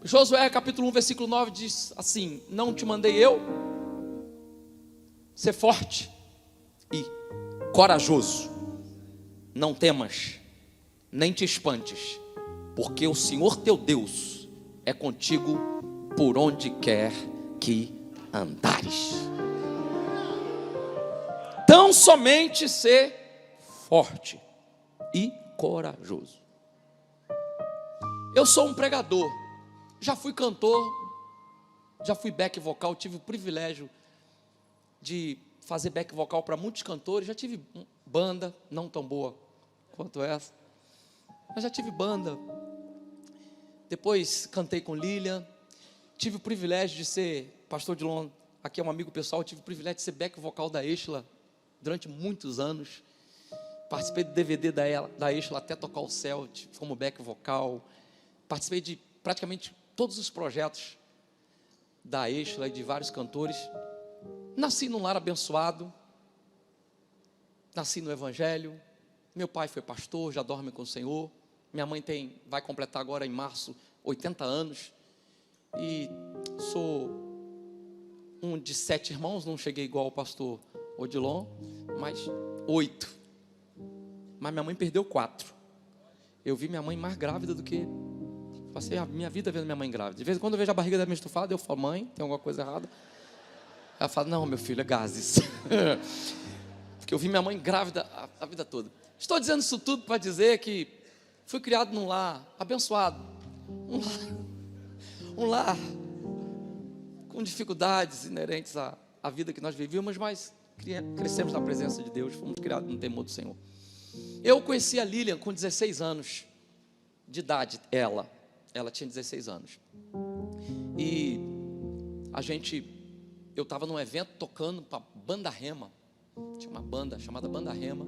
Josué capítulo 1, versículo 9 diz assim: não te mandei eu? Ser forte e corajoso, não temas, nem te espantes, porque o Senhor teu Deus é contigo por onde quer que andares. Tão somente ser forte e corajoso. Eu sou um pregador, já fui cantor, já fui back vocal, tive o privilégio de fazer back vocal para muitos cantores, já tive banda, não tão boa quanto essa, mas já tive banda. Depois cantei com Lilian, tive o privilégio de ser, pastor Dilon, aqui é um amigo pessoal, tive o privilégio de ser back vocal da Exla durante muitos anos. Participei do DVD da Exla até tocar o céu, como back vocal. Participei de praticamente todos os projetos da Exla e de vários cantores. Nasci num lar abençoado, nasci no Evangelho. Meu pai foi pastor, já dorme com o Senhor. Minha mãe vai completar agora em março 80 anos. E sou um de 7 irmãos, não cheguei igual ao pastor Odilon, mas 8. Mas minha mãe perdeu 4. Eu vi minha mãe mais grávida do que... Passei a minha vida vendo minha mãe grávida. De vez em quando eu vejo a barriga da minha estufada, eu falo: mãe, tem alguma coisa errada? Ela fala: não, meu filho, é gases. Porque eu vi minha mãe grávida a vida toda. Estou dizendo isso tudo para dizer que fui criado num lar abençoado. Um lar com dificuldades inerentes à vida que nós vivíamos, mas crescemos na presença de Deus, fomos criados no temor do Senhor. Eu conheci a Lilian com 16 anos de idade, ela tinha 16 anos. E eu estava num evento tocando para Banda Rema. Tinha uma banda chamada Banda Rema.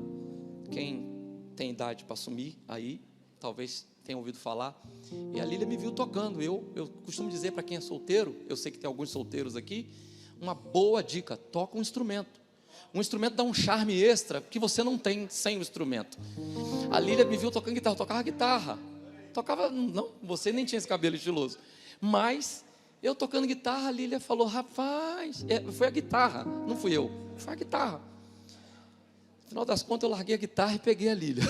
Quem tem idade para assumir aí, talvez tenha ouvido falar. E a Lília me viu tocando. Eu costumo dizer para quem é solteiro, eu sei que tem alguns solteiros aqui, uma boa dica: toca um instrumento. Um instrumento dá um charme extra que você não tem sem o instrumento. A Lília me viu tocando guitarra, eu tocava guitarra. Não, você nem tinha esse cabelo estiloso. Mas eu tocando guitarra, a Lília falou: rapaz, foi a guitarra, não fui eu, foi a guitarra. No final das contas, eu larguei a guitarra e peguei a Lília.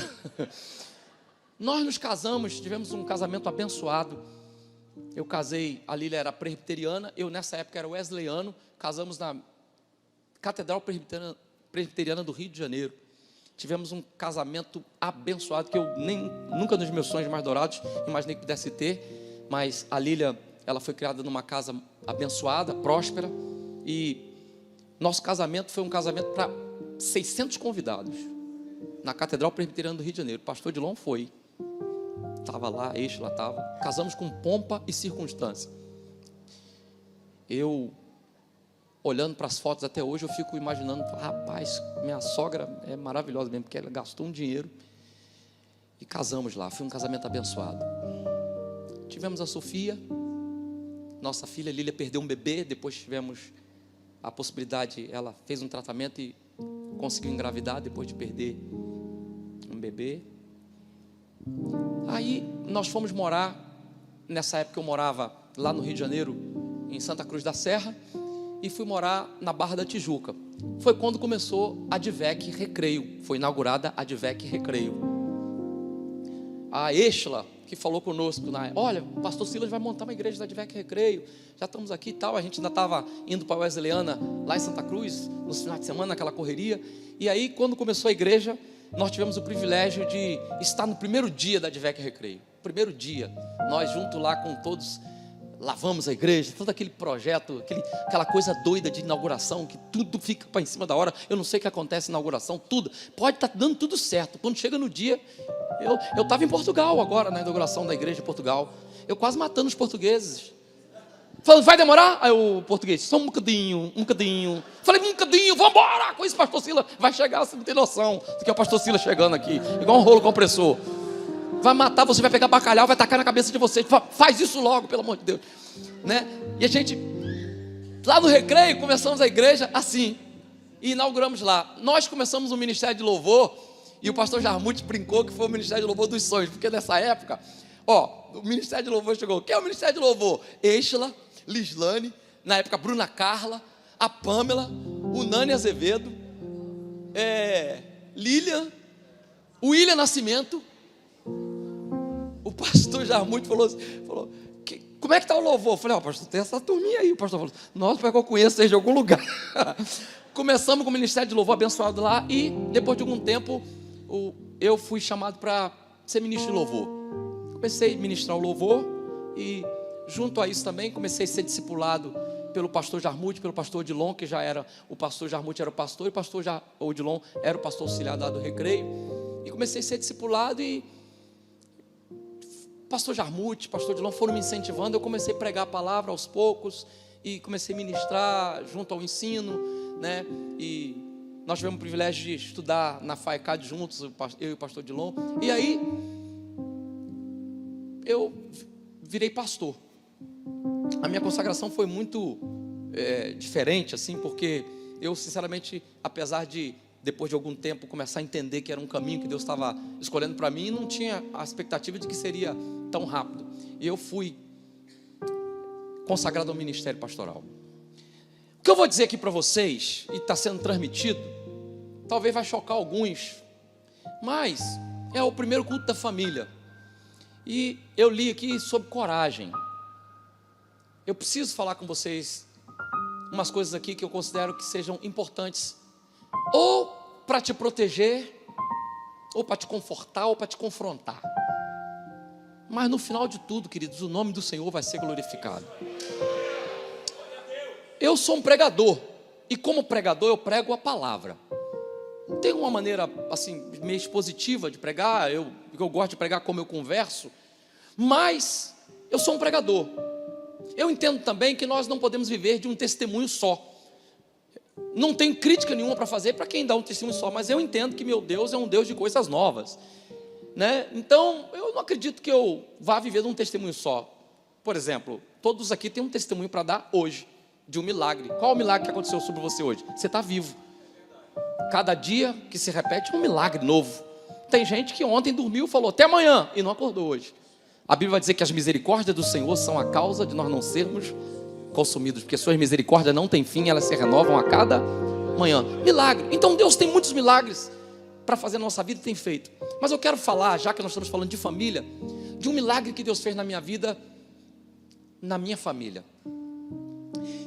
Nós nos casamos, tivemos um casamento abençoado. Eu casei, a Lília era presbiteriana, eu nessa época era wesleyano. Casamos na Catedral Presbiteriana do Rio de Janeiro. Tivemos um casamento abençoado, que eu nunca nos meus sonhos mais dourados imaginei que pudesse ter. Mas a Lília, ela foi criada numa casa abençoada, próspera. E nosso casamento foi um casamento para 600 convidados, na Catedral Presbiteriana do Rio de Janeiro. O pastor Dilon foi, estava lá, lá estava. Casamos com pompa e circunstância. Eu, olhando para as fotos até hoje, eu fico imaginando: rapaz, minha sogra é maravilhosa mesmo, porque ela gastou um dinheiro. E casamos lá, foi um casamento abençoado. Tivemos a Sofia, nossa filha Lília perdeu um bebê. Depois tivemos a possibilidade, ela fez um tratamento e conseguiu engravidar depois de perder um bebê. Aí nós fomos morar, nessa época eu morava lá no Rio de Janeiro, em Santa Cruz da Serra, e fui morar na Barra da Tijuca. Foi quando começou a Advec Recreio, foi inaugurada a Advec Recreio. A Exla, que falou conosco, olha, o pastor Silas vai montar uma igreja da Advec Recreio, já estamos aqui e tal. A gente ainda estava indo para a Wesleyana, lá em Santa Cruz, nos finais de semana, naquela correria. E aí, quando começou a igreja, nós tivemos o privilégio de estar no primeiro dia da Advec Recreio. Primeiro dia, nós junto lá com todos, lavamos a igreja, todo aquele projeto, aquela coisa doida de inauguração, que tudo fica para em cima da hora. Eu não sei o que acontece na inauguração, tudo, pode estar dando tudo certo. Quando chega no dia, eu estava em Portugal agora, na inauguração da igreja em Portugal, eu quase matando os portugueses, falando: vai demorar? Aí o português: só um bocadinho. Falei: um bocadinho, vamos embora com isso, pastor Silas vai chegar, você não tem noção do que é o pastor Silas chegando aqui, igual um rolo compressor. Vai matar, você vai pegar bacalhau, vai tacar na cabeça de vocês. Faz isso logo, pelo amor de Deus, né? E a gente, lá no Recreio, começamos a igreja assim, e inauguramos lá. Nós começamos um ministério de louvor, e o pastor Jarmute brincou que foi o ministério de louvor dos sonhos, porque nessa época, Ó, o Ministério de Louvor chegou. Quem é o Ministério de Louvor? Eixla, Lislane, na época Bruna Carla, a Pâmela, o Nani Azevedo, Lilian, o William Nascimento. O pastor Jarmuth falou, como é que está o louvor? Eu falei, pastor, tem essa turminha aí. O pastor falou, nossa, porque eu conheço desde algum lugar. Começamos com o Ministério de Louvor abençoado lá, e depois de algum tempo, eu fui chamado para ser ministro de louvor. Comecei a ministrar o louvor, e junto a isso também, comecei a ser discipulado pelo pastor Jarmuth, pelo pastor Odilon, que já era, o pastor Jarmuth era o pastor, e o pastor Odilon era o pastor auxiliar do Recreio, e comecei a ser discipulado, e pastor Jarmuth, pastor Odilon foram me incentivando, eu comecei a pregar a palavra aos poucos, e comecei a ministrar junto ao ensino, né, e nós tivemos o privilégio de estudar na FAECAD juntos, eu e o pastor Odilon, e aí, eu virei pastor. A minha consagração foi muito diferente, assim, porque eu, sinceramente, apesar de, depois de algum tempo, começar a entender que era um caminho que Deus estava escolhendo para mim, não tinha a expectativa de que seria tão rápido. E eu fui consagrado ao ministério pastoral. O que eu vou dizer aqui para vocês, e está sendo transmitido, talvez vai chocar alguns, mas é o primeiro culto da família. E eu li aqui sobre coragem. Eu preciso falar com vocês umas coisas aqui que eu considero que sejam importantes, ou para te proteger, ou para te confortar, ou para te confrontar. Mas no final de tudo, queridos, o nome do Senhor vai ser glorificado. Eu sou um pregador, e como pregador eu prego a palavra. Tem uma maneira assim, meio expositiva de pregar, eu gosto de pregar como eu converso, mas eu sou um pregador. Eu entendo também que nós não podemos viver de um testemunho só. Não tem crítica nenhuma para fazer para quem dá um testemunho só, mas eu entendo que meu Deus é um Deus de coisas novas, né? Então, eu não acredito que eu vá viver de um testemunho só. Por exemplo, todos aqui têm um testemunho para dar hoje, de um milagre. Qual o milagre que aconteceu sobre você hoje? Você está vivo. Cada dia que se repete é um milagre novo. Tem gente que ontem dormiu e falou até amanhã e não acordou hoje. A Bíblia vai dizer que as misericórdias do Senhor são a causa de nós não sermos consumidos, porque suas misericórdias não têm fim, elas se renovam a cada manhã. Milagre. Então Deus tem muitos milagres para fazer na nossa vida e tem feito. Mas eu quero falar, já que nós estamos falando de família, de um milagre que Deus fez na minha vida, na minha família.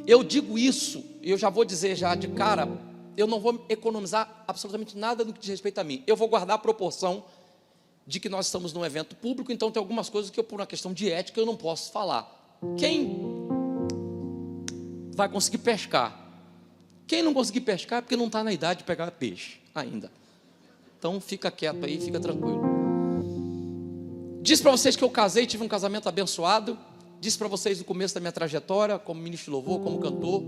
Eu digo isso, e eu já vou dizer já de cara, eu não vou economizar absolutamente nada no que diz respeito a mim. Eu vou guardar a proporção de que nós estamos num evento público, então tem algumas coisas que eu, por uma questão de ética, eu não posso falar. Quem vai conseguir pescar? Quem não conseguir pescar é porque não está na idade de pegar peixe ainda. Então fica quieto aí, fica tranquilo. Disse para vocês que eu casei, tive um casamento abençoado. Disse para vocês no começo da minha trajetória, como ministro de louvor, como cantor.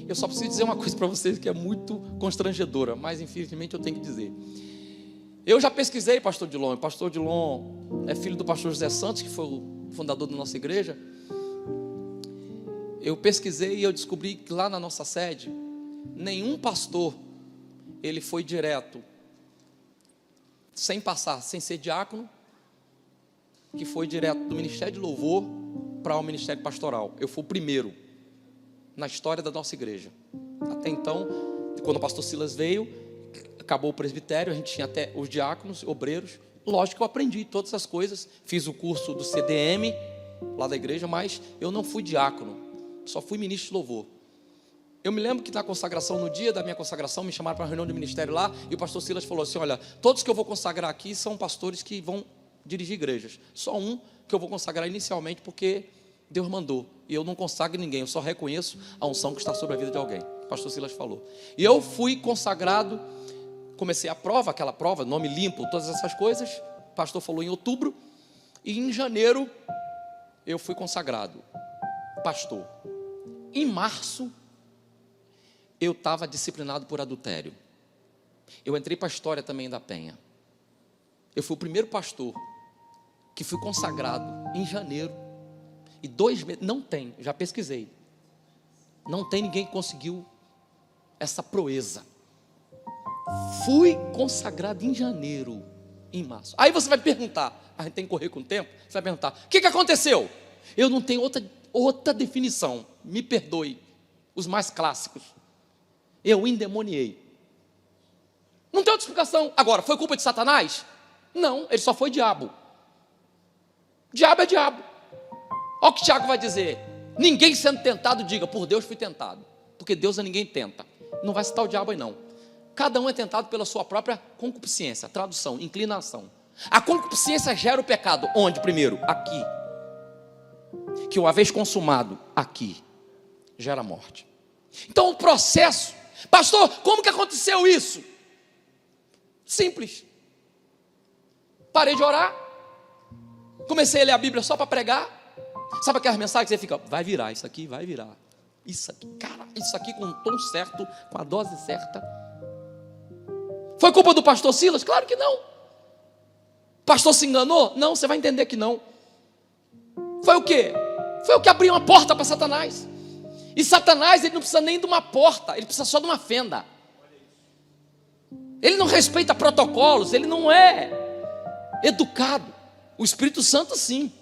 Eu só preciso dizer uma coisa para vocês que é muito constrangedora, mas infelizmente eu tenho que dizer. Eu já pesquisei pastor Odilon. O pastor Odilon é filho do pastor José Santos, que foi o fundador da nossa igreja. Eu pesquisei e eu descobri que lá na nossa sede, nenhum pastor, ele foi direto, sem passar, sem ser diácono, que foi direto do ministério de louvor para o ministério pastoral. Eu fui o primeiro na história da nossa igreja. Até então, quando o pastor Silas veio, acabou o presbitério, a gente tinha até os diáconos, obreiros. Lógico que eu aprendi todas essas coisas, fiz o curso do CDM lá da igreja, mas eu não fui diácono, só fui ministro de louvor. Eu me lembro que na consagração, no dia da minha consagração, me chamaram para uma reunião de ministério lá, e o pastor Silas falou assim: olha, todos que eu vou consagrar aqui são pastores que vão dirigir igrejas, só um que eu vou consagrar inicialmente, porque Deus mandou, e eu não consagro ninguém, eu só reconheço a unção que está sobre a vida de alguém. O pastor Silas falou, e eu fui consagrado. Comecei a prova, aquela prova, nome limpo, todas essas coisas. O pastor falou em outubro, e em janeiro eu fui consagrado pastor. Em março eu estava disciplinado por adultério. Eu entrei para a história também da Penha. Eu fui o primeiro pastor que fui consagrado em janeiro, e 2 meses, não tem, já pesquisei, não tem ninguém que conseguiu essa proeza. Fui consagrado em janeiro, em março. Aí você vai perguntar, a gente tem que correr com o tempo, você vai perguntar, o que aconteceu? Eu não tenho outra definição, me perdoe, os mais clássicos. Eu endemoniei. Não tem outra explicação. Agora, foi culpa de Satanás? Não, ele só foi diabo. Diabo é diabo. Olha o que Tiago vai dizer. Ninguém sendo tentado, diga, por Deus fui tentado. Porque Deus a ninguém tenta. Não vai citar o diabo aí não. Cada um é tentado pela sua própria concupiscência. Tradução, inclinação. A concupiscência gera o pecado. Onde primeiro? Aqui. Que uma vez consumado, aqui, gera morte. Então o processo, pastor, como que aconteceu isso? Simples. Parei de orar, comecei a ler a Bíblia só para pregar. Sabe aquelas mensagens que você fica, vai virar, isso aqui vai virar. Isso aqui, cara, isso aqui com o tom certo, com a dose certa. Foi culpa do pastor Silas? Claro que não. O pastor se enganou? Não, você vai entender que não. Foi o quê? Foi o que abriu uma porta para Satanás. E Satanás, ele não precisa nem de uma porta, ele precisa só de uma fenda. Ele não respeita protocolos, ele não é educado. O Espírito Santo sim,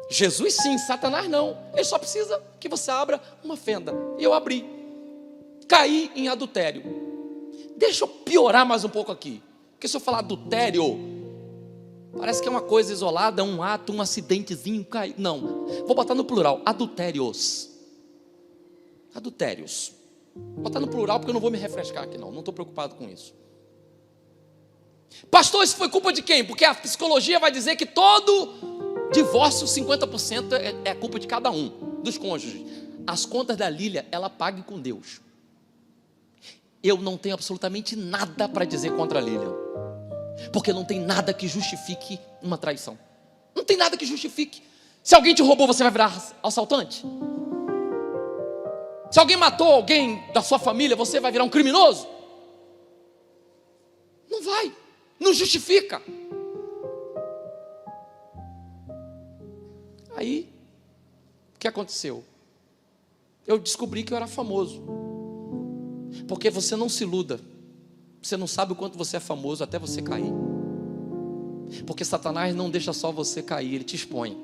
Jesus sim, Satanás não. Ele só precisa que você abra uma fenda. E eu abri. Caí em adultério. Deixa eu piorar mais um pouco aqui, porque se eu falar adultério, parece que é uma coisa isolada, um ato, um acidentezinho, cai. Não, vou botar no plural, adultérios. Adultérios. Vou botar no plural porque eu não vou me refrescar aqui não estou preocupado com isso. Pastor, isso foi culpa de quem? Porque a psicologia vai dizer que todo divórcio, 50% é culpa de cada um, dos cônjuges. As contas da Lília, ela paga com Deus. Eu não tenho absolutamente nada para dizer contra a Lília, porque não tem nada que justifique uma traição. Não tem nada que justifique. Se alguém te roubou, você vai virar assaltante? Se alguém matou alguém da sua família, você vai virar um criminoso? Não vai, não justifica. Aí, o que aconteceu? Eu descobri que eu era famoso. Porque você não se iluda, você não sabe o quanto você é famoso até você cair. Porque Satanás não deixa só você cair, ele te expõe.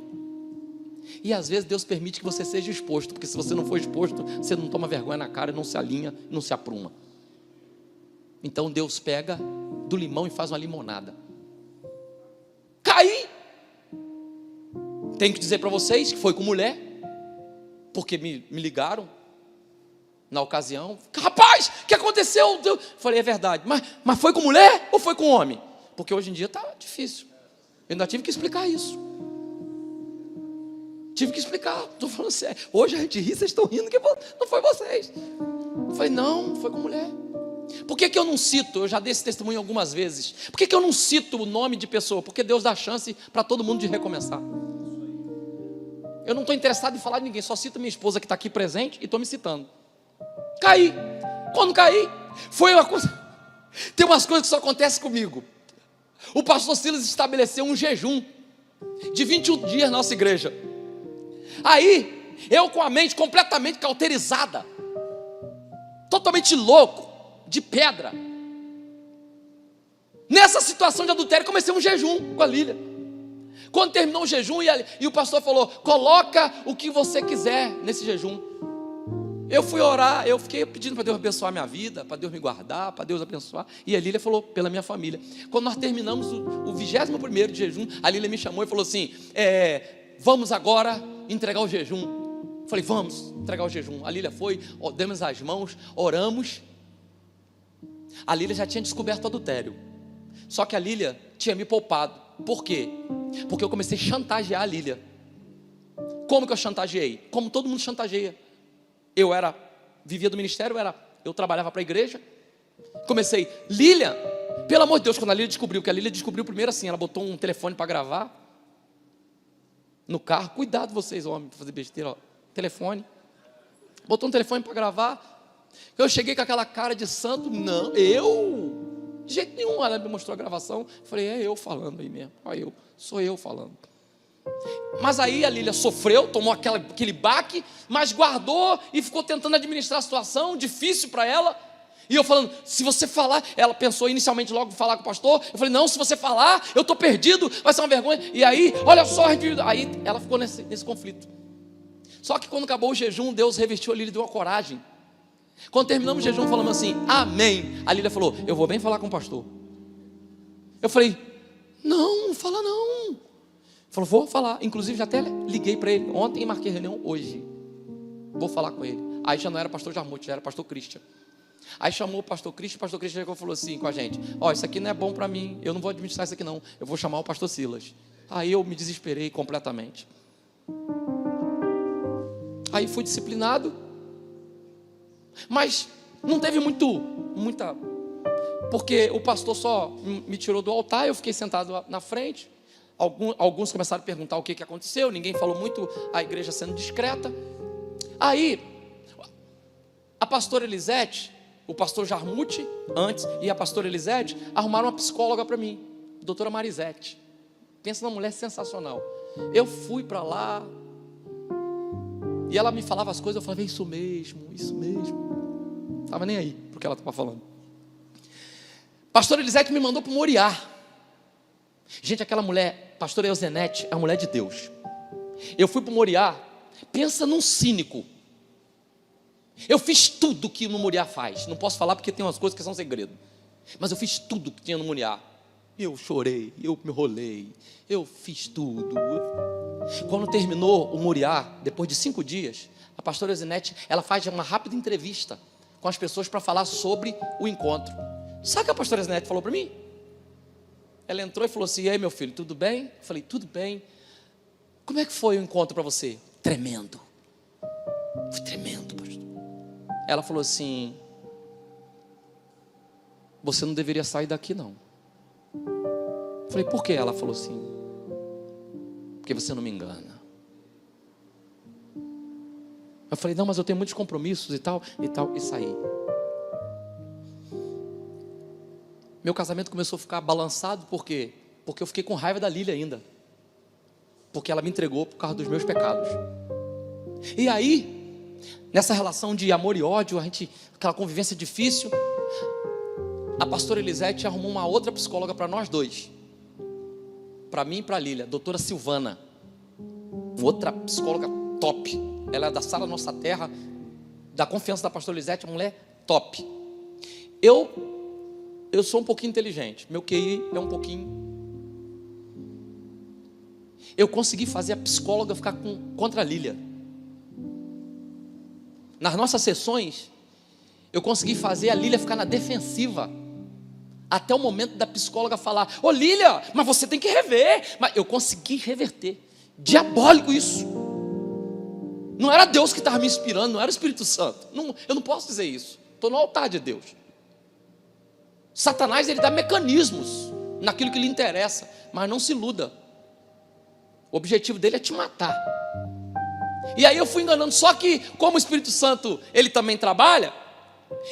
E às vezes Deus permite que você seja exposto, porque se você não for exposto, você não toma vergonha na cara, não se alinha, não se apruma. Então Deus pega do limão e faz uma limonada. Caí. Tenho que dizer para vocês que foi com mulher, porque me ligaram na ocasião. Rapaz, o que aconteceu? Eu falei, é verdade, mas foi com mulher ou foi com homem? Porque hoje em dia está difícil. Eu ainda tive que explicar isso. Tive que explicar, estou falando sério. Hoje a gente ri, vocês estão rindo, que não foi vocês. Eu falei, não, foi com mulher. Por que eu não cito? Eu já dei esse testemunho algumas vezes. Por que eu não cito o nome de pessoa? Porque Deus dá chance para todo mundo de recomeçar. Eu não estou interessado em falar de ninguém, só cito minha esposa que está aqui presente e estou me citando. Caí. Quando caí, foi uma coisa. Tem umas coisas que só acontecem comigo. O pastor Silas estabeleceu um jejum de 21 dias na nossa igreja. Aí, eu com a mente completamente cauterizada, totalmente louco, de pedra. Nessa situação de adultério, comecei um jejum com a Lília. Quando terminou o jejum, e o pastor falou, coloca o que você quiser nesse jejum. Eu fui orar, eu fiquei pedindo para Deus abençoar a minha vida, para Deus me guardar, para Deus abençoar. E a Lília falou pela minha família. Quando nós terminamos o 21º de jejum, a Lília me chamou e falou assim, vamos agora entregar o jejum. Eu falei, vamos entregar o jejum. A Lília foi, demos as mãos, oramos. A Lília já tinha descoberto o adultério. Só que a Lília tinha me poupado. Por quê? Porque eu comecei a chantagear a Lília. Como que eu chantageei? Como todo mundo chantageia. Vivia do ministério, eu trabalhava para a igreja. Comecei, Lília, pelo amor de Deus, quando a Lília descobriu, que a Lília descobriu primeiro assim, ela botou um telefone para gravar no carro. Cuidado vocês, homens, para fazer besteira, ó. Telefone. Botou um telefone para gravar. Eu cheguei com aquela cara de santo. Não, de jeito nenhum. Ela me mostrou a gravação. Falei, é eu falando aí mesmo. Sou eu falando. Mas aí a Lília sofreu, tomou aquele baque, mas guardou e ficou tentando administrar a situação, difícil para ela. E eu falando, se você falar, ela pensou inicialmente logo falar com o pastor. Eu falei, não, se você falar, eu estou perdido, vai ser uma vergonha. E aí, olha só, aí ela ficou nesse conflito. Só que quando acabou o jejum, Deus revestiu a Lília de uma coragem. Quando terminamos o jejum, falamos assim, amém. A Lília falou, eu vou bem falar com o pastor. Eu falei, não fala não. Falou, vou falar. Inclusive já até liguei para ele ontem e marquei reunião hoje. Vou falar com ele. Aí já não era pastor Jarmuth, já era pastor Christian. Aí chamou o pastor Christian chegou e falou assim com a gente, isso aqui não é bom para mim, eu não vou administrar isso aqui não, eu vou chamar o pastor Silas. Aí eu me desesperei completamente. Aí fui disciplinado, mas não teve muita, porque o pastor só me tirou do altar, eu fiquei sentado na frente. Alguns começaram a perguntar o que aconteceu, ninguém falou muito, a igreja sendo discreta. Aí a pastora Elisete, o pastor Jarmuth antes e a pastora Elisete arrumaram uma psicóloga para mim, doutora Marisete. Pensa numa mulher sensacional. Eu fui para lá e ela me falava as coisas, eu falava, isso mesmo. Não estava nem aí porque ela estava falando. Pastora Elisete me mandou para o Moriá. Gente, aquela mulher, pastora Euzenete, é a mulher de Deus. Eu fui para o Moriá, pensa num cínico. Eu fiz tudo que no Moriá faz. Não posso falar porque tem umas coisas que são segredo. Mas eu fiz tudo que tinha no Moriá. Eu chorei, eu me rolei, eu fiz tudo. Quando terminou o Moriá, depois de 5 dias, a pastora Zinete, ela faz uma rápida entrevista com as pessoas para falar sobre o encontro. Sabe o que a pastora Zinete falou para mim? Ela entrou e falou assim, e aí meu filho, tudo bem? Eu falei, tudo bem. Como é que foi o encontro para você? Tremendo. Foi tremendo, pastor. Ela falou assim, você não deveria sair daqui não. Eu falei, por quê? Ela falou assim, porque você não me engana. Eu falei, não, mas eu tenho muitos compromissos e tal, e saí. Meu casamento começou a ficar balançado, por quê? Porque eu fiquei com raiva da Lília ainda. Porque ela me entregou por causa dos meus pecados. E aí, nessa relação de amor e ódio, aquela convivência difícil, a pastora Elisete arrumou uma outra psicóloga para nós dois. Para mim e para a Lília, doutora Silvana. Outra psicóloga top. Ela é da Sala Nossa Terra, da confiança da pastora Elisete, uma mulher top. Eu sou um pouquinho inteligente, meu QI é um pouquinho. Eu consegui fazer a psicóloga ficar contra a Lília. Nas nossas sessões, eu consegui fazer a Lília ficar na defensiva. Até o momento da psicóloga falar, ô Lília, mas você tem que rever. Mas eu consegui reverter. Diabólico isso. Não era Deus que estava me inspirando, não era o Espírito Santo. Eu não posso dizer isso. Estou no altar de Deus. Satanás, ele dá mecanismos naquilo que lhe interessa. Mas não se iluda. O objetivo dele é te matar. E aí eu fui enganando. Só que como o Espírito Santo, ele também trabalha,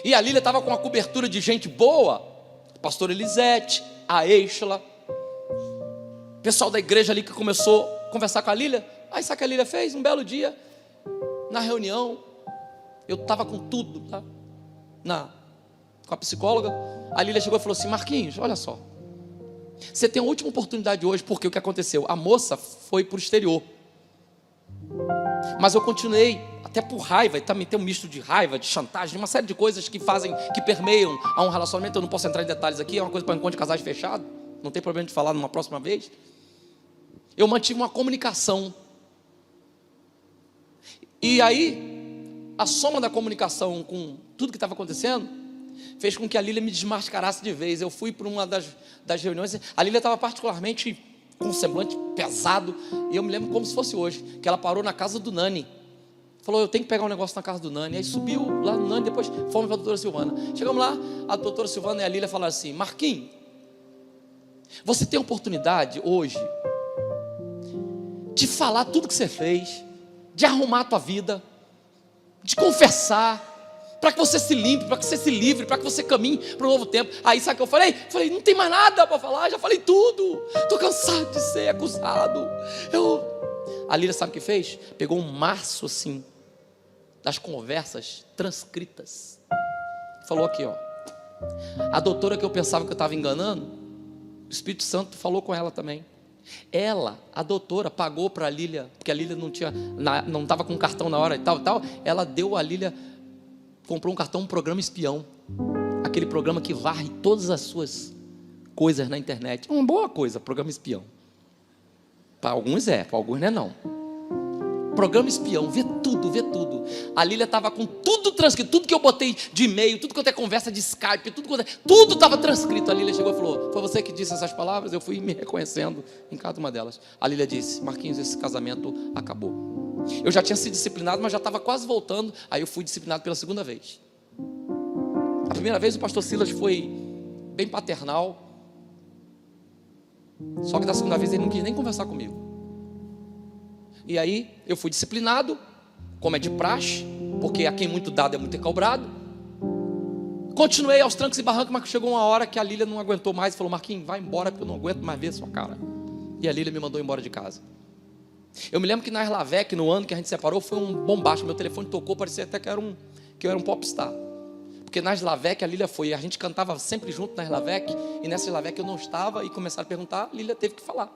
e a Lília estava com uma cobertura de gente boa, a pastora Elisete, a Eixla, pessoal da igreja ali que começou a conversar com a Lília. Aí sabe o que a Lília fez? Um belo dia, na reunião, eu estava com tudo, tá? Com a psicóloga. A Lília chegou e falou assim, Marquinhos, olha só, você tem a última oportunidade hoje, porque o que aconteceu? A moça foi para o exterior, mas eu continuei, até por raiva, e também tem um misto de raiva, de chantagem, uma série de coisas que permeiam a um relacionamento. Eu não posso entrar em detalhes aqui, é uma coisa para encontro de casais fechado, não tem problema de falar numa próxima vez. Eu mantive uma comunicação, e aí a soma da comunicação com tudo que estava acontecendo fez com que a Lília me desmascarasse de vez. Eu fui para uma das reuniões, a Lília estava particularmente com um semblante pesado, e eu me lembro como se fosse hoje, que ela parou na casa do Nani, falou, eu tenho que pegar um negócio na casa do Nani. Aí subiu lá no Nani, depois fomos para a doutora Silvana. Chegamos lá, a doutora Silvana e a Lília falaram assim, Marquinhos, você tem a oportunidade hoje de falar tudo que você fez, de arrumar a tua vida, de confessar, para que você se limpe, para que você se livre, para que você caminhe para um novo tempo. Aí sabe o que eu falei? Falei, não tem mais nada para falar, já falei tudo, estou cansado de ser acusado. A Lília sabe o que fez? Pegou um maço assim, das conversas transcritas, falou aqui, ó, A doutora que eu pensava que eu estava enganando, o Espírito Santo falou com ela também. A doutora, pagou para a Lília, porque a Lília não estava com cartão na hora e tal. Ela deu a Lília, comprou um cartão, um programa espião. Aquele programa que varre todas as suas coisas na internet. Uma boa coisa, programa espião. Para alguns para alguns não. Programa espião, vê tudo. A Lília estava com tudo transcrito, tudo que eu botei de e-mail, tudo quanto é conversa de Skype, tudo estava transcrito. A Lília chegou e falou: foi você que disse essas palavras? Eu fui me reconhecendo em cada uma delas. A Lília disse: Marquinhos, esse casamento acabou. Eu já tinha sido disciplinado, mas já estava quase voltando. Aí eu fui disciplinado pela segunda vez. A primeira vez o pastor Silas foi bem paternal, só que da segunda vez ele não quis nem conversar comigo. E aí eu fui disciplinado, como é de praxe, porque a quem muito dado é muito cobrado. Continuei aos trancos e barrancos, mas chegou uma hora que a Lília não aguentou mais e falou: Marquinhos, vai embora, porque eu não aguento mais ver a sua cara. E a Lília me mandou embora de casa. Eu me lembro que na Erlavec, no ano que a gente separou, foi um bombacho. Meu telefone tocou, parecia até que eu era um popstar. Porque na Erlavec a Lília foi, a gente cantava sempre junto na Erlavec, e nessa Erlavec eu não estava, e começaram a perguntar, a Lília teve que falar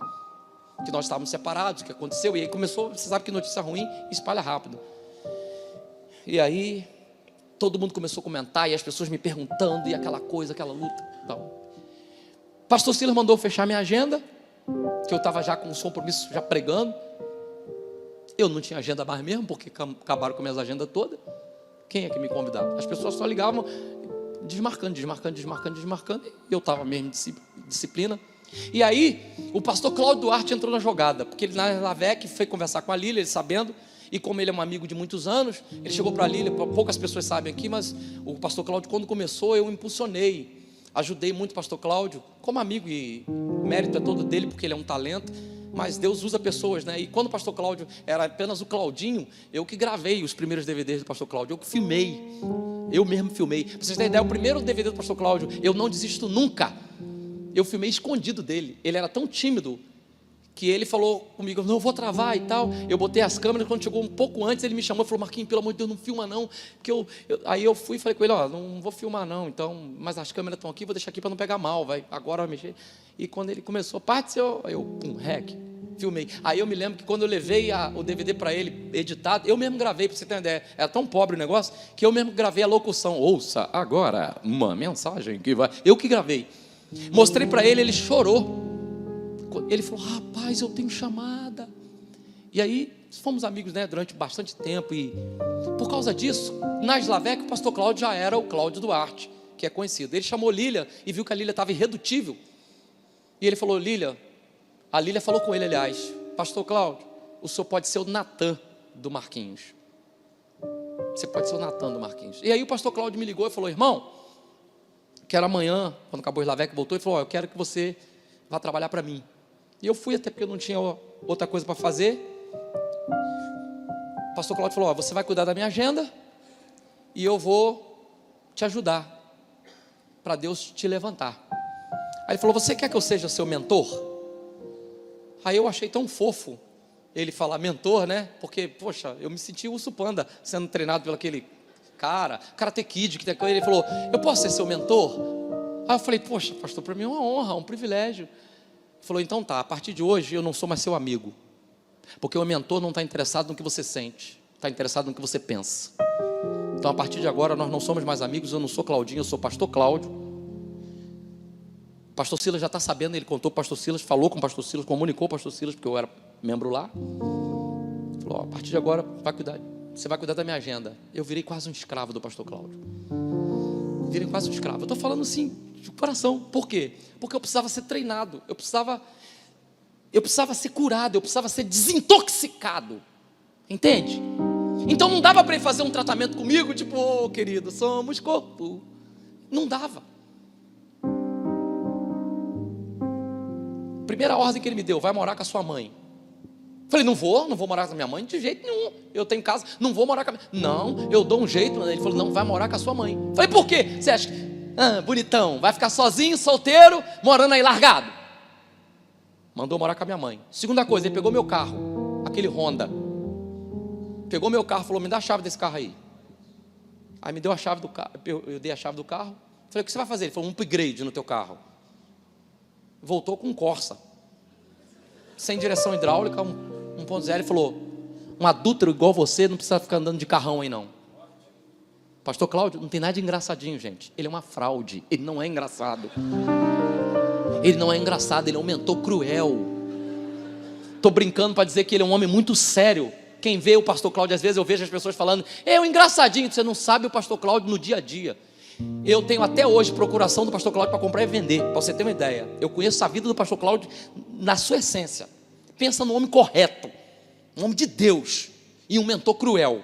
que nós estávamos separados, o que aconteceu. E aí começou, você sabe que notícia ruim espalha rápido. E aí todo mundo começou a comentar, e as pessoas me perguntando, e aquela coisa, aquela luta. Então, pastor Silas mandou fechar minha agenda, que eu estava já com os compromissos, já pregando. Eu não tinha agenda mais mesmo, porque acabaram com minhas agendas todas. Quem é que me convidava? As pessoas só ligavam, desmarcando, e eu estava mesmo disciplina. E aí, o pastor Cláudio Duarte entrou na jogada, porque ele na Lavec foi conversar com a Lília, ele sabendo, e como ele é um amigo de muitos anos, ele chegou para a Lília, poucas pessoas sabem aqui, mas o pastor Cláudio, quando começou, eu impulsionei, ajudei muito o pastor Cláudio, como amigo, e o mérito é todo dele, porque ele é um talento, mas Deus usa pessoas, né? E quando o pastor Cláudio era apenas o Claudinho, eu que gravei os primeiros DVDs do pastor Cláudio, eu que filmei, eu mesmo filmei. Para vocês terem ideia, o primeiro DVD do pastor Cláudio, Eu Não Desisto Nunca, eu filmei escondido dele. Ele era tão tímido que ele falou comigo: não, vou travar e tal. Eu botei as câmeras, quando chegou um pouco antes, ele me chamou e falou: Marquinhos, pelo amor de Deus, não filma não, porque aí eu fui e falei com ele: não vou filmar não, então, mas as câmeras estão aqui, vou deixar aqui para não pegar mal, agora vai mexer. E quando ele começou, parte rec, filmei. Aí eu me lembro que quando eu levei o DVD para ele editado, eu mesmo gravei, para você ter uma ideia, era tão pobre o negócio, que eu mesmo gravei a locução: ouça agora uma mensagem que vai, eu que gravei. Mostrei para ele, ele chorou. Ele falou: rapaz, eu tenho chamada. E aí fomos amigos, né, durante bastante tempo. E por causa disso, na Islavec, o pastor Cláudio já era o Cláudio Duarte, que é conhecido. Ele chamou Lília e viu que a Lília estava irredutível. E ele falou: Lília, a Lília falou com ele, aliás: pastor Cláudio, o senhor pode ser o Natan do Marquinhos. Você pode ser o Natan do Marquinhos. E aí o pastor Cláudio me ligou e falou: irmão, quero amanhã, quando acabou o Islavec, voltou e falou: eu quero que você vá trabalhar para mim. E eu fui, até porque eu não tinha outra coisa para fazer. O pastor Cláudio falou: você vai cuidar da minha agenda e eu vou te ajudar para Deus te levantar. Aí ele falou: você quer que eu seja seu mentor? Aí eu achei tão fofo ele falar mentor, né? Porque, poxa, eu me senti o Urso Panda sendo treinado pelo aquele cara, Karate Kid, que ele falou: eu posso ser seu mentor? Aí eu falei: poxa, pastor, para mim é uma honra, um privilégio. Ele falou: então tá, a partir de hoje eu não sou mais seu amigo, porque o mentor não está interessado no que você sente, está interessado no que você pensa. Então a partir de agora nós não somos mais amigos, eu não sou Claudinho, eu sou pastor Cláudio. O pastor Silas já está sabendo, ele contou para o pastor Silas, falou com o pastor Silas, comunicou para o pastor Silas, porque eu era membro lá. Falou: a partir de agora você vai cuidar da minha agenda. Eu virei quase um escravo do pastor Cláudio. Virei quase um escravo. Eu estou falando assim, de coração. Por quê? Porque eu precisava ser treinado, eu precisava ser curado, eu precisava ser desintoxicado. Entende? Então não dava para ele fazer um tratamento comigo, tipo: querido, somos corpo. Não dava. Primeira ordem que ele me deu: vai morar com a sua mãe. Falei: não vou morar com a minha mãe de jeito nenhum. Eu tenho casa, não vou morar com a minha mãe. Não, eu dou um jeito. Ele falou: não, vai morar com a sua mãe. Falei: por quê? Você acha que, bonitão, vai ficar sozinho, solteiro, morando aí largado? Mandou morar com a minha mãe. Segunda coisa, ele pegou meu carro, aquele Honda. Pegou meu carro, falou: me dá a chave desse carro aí. Aí me deu a chave do carro, eu dei a chave do carro. Falei, o que você vai fazer? Ele falou, um upgrade no teu carro. Voltou com um Corsa, sem direção hidráulica, 1.0. Ele falou, um adúltero igual você não precisa ficar andando de carrão aí não. Pastor Cláudio, não tem nada de engraçadinho, gente. Ele é uma fraude, ele não é engraçado. Ele não é engraçado, ele é um mentor cruel. Estou brincando para dizer que ele é um homem muito sério. Quem vê o pastor Cláudio, às vezes eu vejo as pessoas falando, é um engraçadinho. Você não sabe o pastor Cláudio no dia a dia. Eu tenho até hoje procuração do pastor Cláudio para comprar e vender, para você ter uma ideia. Eu conheço a vida do pastor Cláudio na sua essência. Pensa no homem correto, um homem de Deus e um mentor cruel.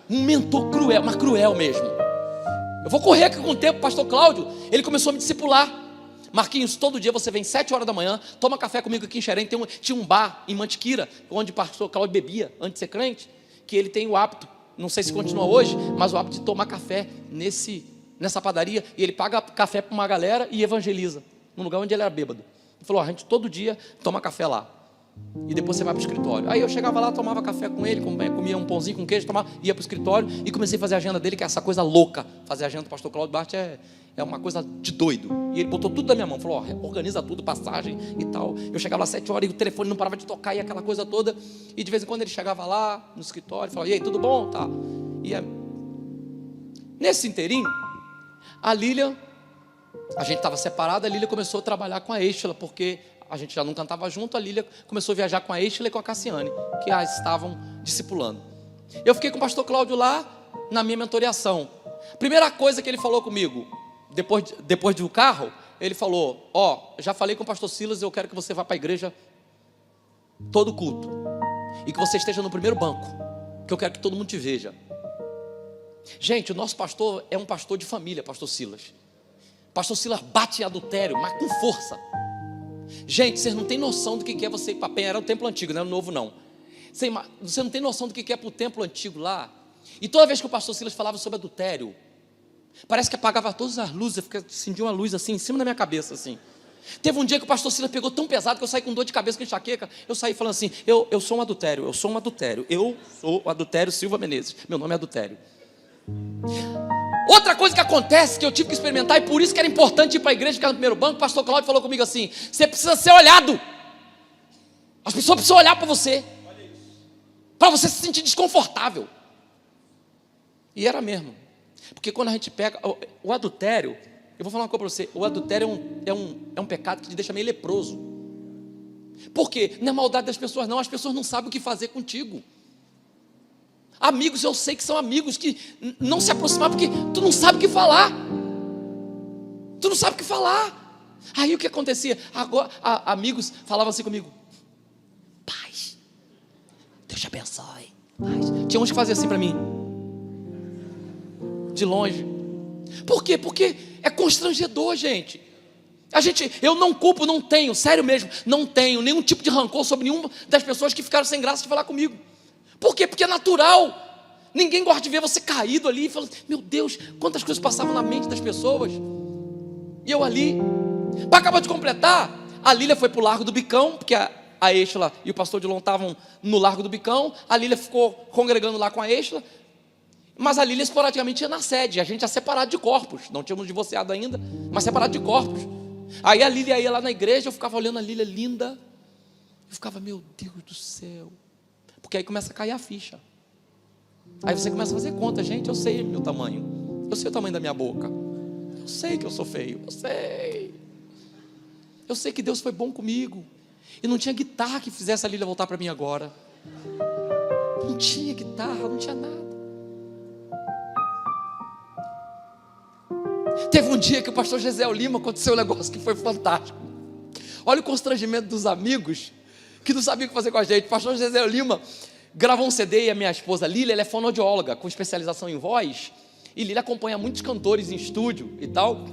Um mentor cruel, mas cruel mesmo. Eu vou correr aqui com o tempo, pastor Cláudio, ele começou a me discipular. Marquinhos, todo dia você vem 7 horas da manhã, toma café comigo aqui em Xerém. Tinha um bar em Mantiqueira, onde o pastor Cláudio bebia, antes de ser crente, que ele tem o hábito, não sei se continua hoje, mas o hábito de tomar café nessa padaria, e ele paga café para uma galera e evangeliza, no lugar onde ele era bêbado. Ele falou, a gente todo dia toma café lá, e depois você vai para o escritório. Aí eu chegava lá, tomava café com ele, comia um pãozinho com queijo, ia para o escritório, e comecei a fazer a agenda dele, que é essa coisa louca. Fazer a agenda do pastor Cláudio Bart é uma coisa de doido. E ele botou tudo na minha mão, falou, organiza tudo, passagem e tal. Eu chegava lá 7 horas e o telefone não parava de tocar, e aquela coisa toda. E de vez em quando ele chegava lá no escritório, falava, e aí, tudo bom? Tá. Nesse inteirinho, a Lília, a gente estava separado, a Lília começou a trabalhar com a Êxtila, porque a gente já não cantava junto. A Lília começou a viajar com a Êxtila e com a Cassiane, que a estavam discipulando. Eu fiquei com o pastor Cláudio lá, na minha mentoriação. Primeira coisa que ele falou comigo, depois do carro, ele falou, já falei com o pastor Silas, eu quero que você vá para a igreja todo culto, e que você esteja no primeiro banco, que eu quero que todo mundo te veja. Gente, o nosso pastor é um pastor de família, pastor Silas. Pastor Silas bate em adultério, mas com força. Gente, vocês não têm noção do que é você ir para Penha. Era o templo antigo, não era o novo não. Você não tem noção do que é para o templo antigo lá. E toda vez que o pastor Silas falava sobre adultério, parece que apagava todas as luzes. Eu senti uma luz assim, em cima da minha cabeça assim. Teve um dia que o pastor Silas pegou tão pesado que eu saí com dor de cabeça, com enxaqueca. Eu saí falando assim, eu sou um adultério, eu sou um adultério. Eu sou o adultério Silva Menezes, meu nome é adultério. Outra coisa que acontece, que eu tive que experimentar, e por isso que era importante ir para a igreja, ficar no primeiro banco. O pastor Cláudio falou comigo assim, você precisa ser olhado. As pessoas precisam olhar para você se sentir desconfortável. E era mesmo. Porque quando a gente pega o adultério, eu vou falar uma coisa para você, o adultério é um pecado que te deixa meio leproso. Por quê? Não é maldade das pessoas não, as pessoas não sabem o que fazer contigo. Amigos, eu sei que são amigos que não se aproximam porque tu não sabe o que falar. Tu não sabe o que falar. Aí o que acontecia? Agora, amigos falavam assim comigo, paz, Deus te abençoe, paz. Tinha uns que faziam assim para mim, de longe. Por quê? Porque é constrangedor, gente. Eu não culpo, não tenho, sério mesmo, não tenho nenhum tipo de rancor sobre nenhuma das pessoas que ficaram sem graça de falar comigo. Por quê? Porque é natural. Ninguém gosta de ver você caído ali e falando, meu Deus, quantas coisas passavam na mente das pessoas. E eu ali. Para acabar de completar, a Lília foi para o Largo do Bicão, porque a Êxtila e o pastor Dilon estavam no Largo do Bicão. A Lília ficou congregando lá com a Êxtila. Mas a Lília esporadicamente ia na sede. A gente ia separado de corpos. Não tínhamos divorciado ainda, mas separado de corpos. Aí a Lília ia lá na igreja, eu ficava olhando a Lília linda. Eu ficava, meu Deus do céu. Porque aí começa a cair a ficha. Aí você começa a fazer conta, gente, eu sei meu tamanho. Eu sei o tamanho da minha boca. Eu sei que eu sou feio, eu sei. Eu sei que Deus foi bom comigo. E não tinha guitarra que fizesse a Lília voltar para mim agora. Não tinha guitarra, não tinha nada. Teve um dia que o pastor Gisel Lima aconteceu um negócio que foi fantástico. Olha o constrangimento dos amigos que não sabiam o que fazer com a gente. O pastor Gisel Lima gravou um CD, e a minha esposa Lília, ela é fonoaudióloga, com especialização em voz, e Lília acompanha muitos cantores em estúdio e tal.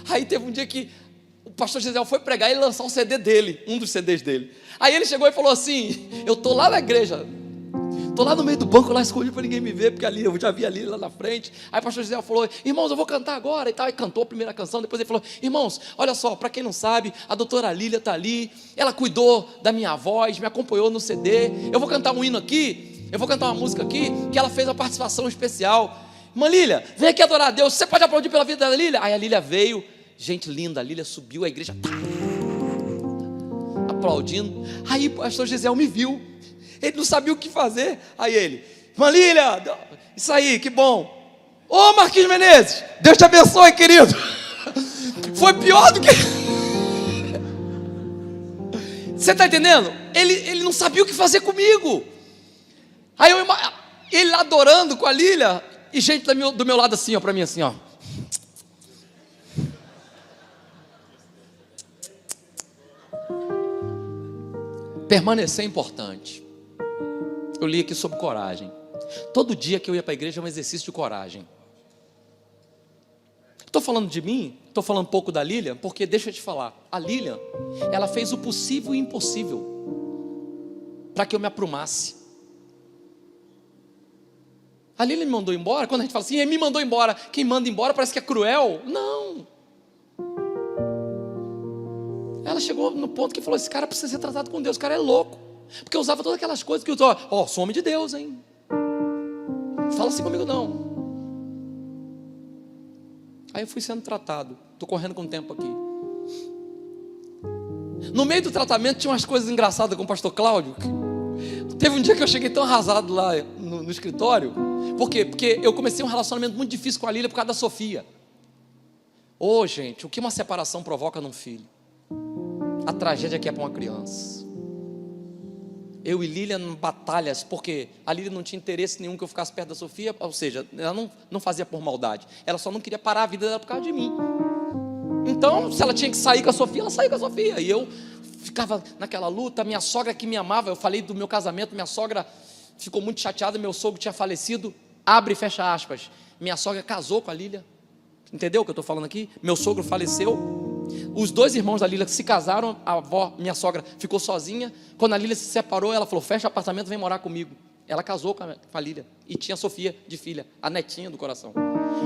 Aí teve um dia que o pastor Gisel foi pregar e lançar um CD dele, um dos CDs dele. Aí ele chegou e falou assim, eu estou lá na igreja, estou lá no meio do banco, lá escondido para ninguém me ver, porque ali eu já vi a Lília lá na frente. Aí o pastor Gisel falou, irmãos, eu vou cantar agora e tal. E cantou a primeira canção. Depois ele falou, irmãos, olha só, para quem não sabe, a doutora Lília está ali, ela cuidou da minha voz, me acompanhou no CD. Eu vou cantar um hino aqui, eu vou cantar uma música aqui, que ela fez uma participação especial. irmã Lília, vem aqui adorar a Deus, você pode aplaudir pela vida da Lília? Aí a Lília veio, gente linda, a Lília subiu, a igreja aplaudindo. Aí o pastor Gisel me viu, ele não sabia o que fazer. Aí ele, irmã Lília, isso aí, que bom. Ô Marquinhos Menezes, Deus te abençoe, querido. Foi pior do que... Você está entendendo? Ele não sabia o que fazer comigo. Aí ele lá adorando com a Lília, e gente do meu lado assim, ó, para mim assim, ó. Permanecer é importante. Eu li aqui sobre coragem. Todo dia que eu ia para a igreja é um exercício de coragem. Estou falando de mim, estou falando um pouco da Lília, porque deixa eu te falar, a Lília, ela fez o possível e o impossível para que eu me aprumasse. A Lília me mandou embora. Quando a gente fala assim, ele me mandou embora, quem manda embora parece que é cruel. Não. Ela chegou no ponto que falou, esse cara precisa ser tratado com Deus, esse cara é louco, porque eu usava todas aquelas coisas que eu usava. Sou homem de Deus, hein? Fala assim comigo não. Aí eu fui sendo tratado. Estou correndo com o tempo aqui. No meio do tratamento tinha umas coisas engraçadas com o pastor Cláudio. Teve um dia que eu cheguei tão arrasado lá no escritório. Por quê? Porque eu comecei um relacionamento muito difícil com a Lília por causa da Sofia. Gente, o que uma separação provoca num filho? A tragédia que é para uma criança. Eu e Lília em batalhas, porque a Lília não tinha interesse nenhum que eu ficasse perto da Sofia, ou seja, ela não fazia por maldade, ela só não queria parar a vida dela por causa de mim. Então, se ela tinha que sair com a Sofia, ela saía com a Sofia, e eu ficava naquela luta. Minha sogra que me amava, eu falei do meu casamento, minha sogra ficou muito chateada, meu sogro tinha falecido, abre e fecha aspas, minha sogra casou com a Lília, entendeu o que eu estou falando aqui? Meu sogro faleceu, os dois irmãos da Lília se casaram, a avó, minha sogra, ficou sozinha. Quando a Lília se separou, ela falou, fecha o apartamento, vem morar comigo. Ela casou com a Lília, e tinha a Sofia de filha, a netinha do coração.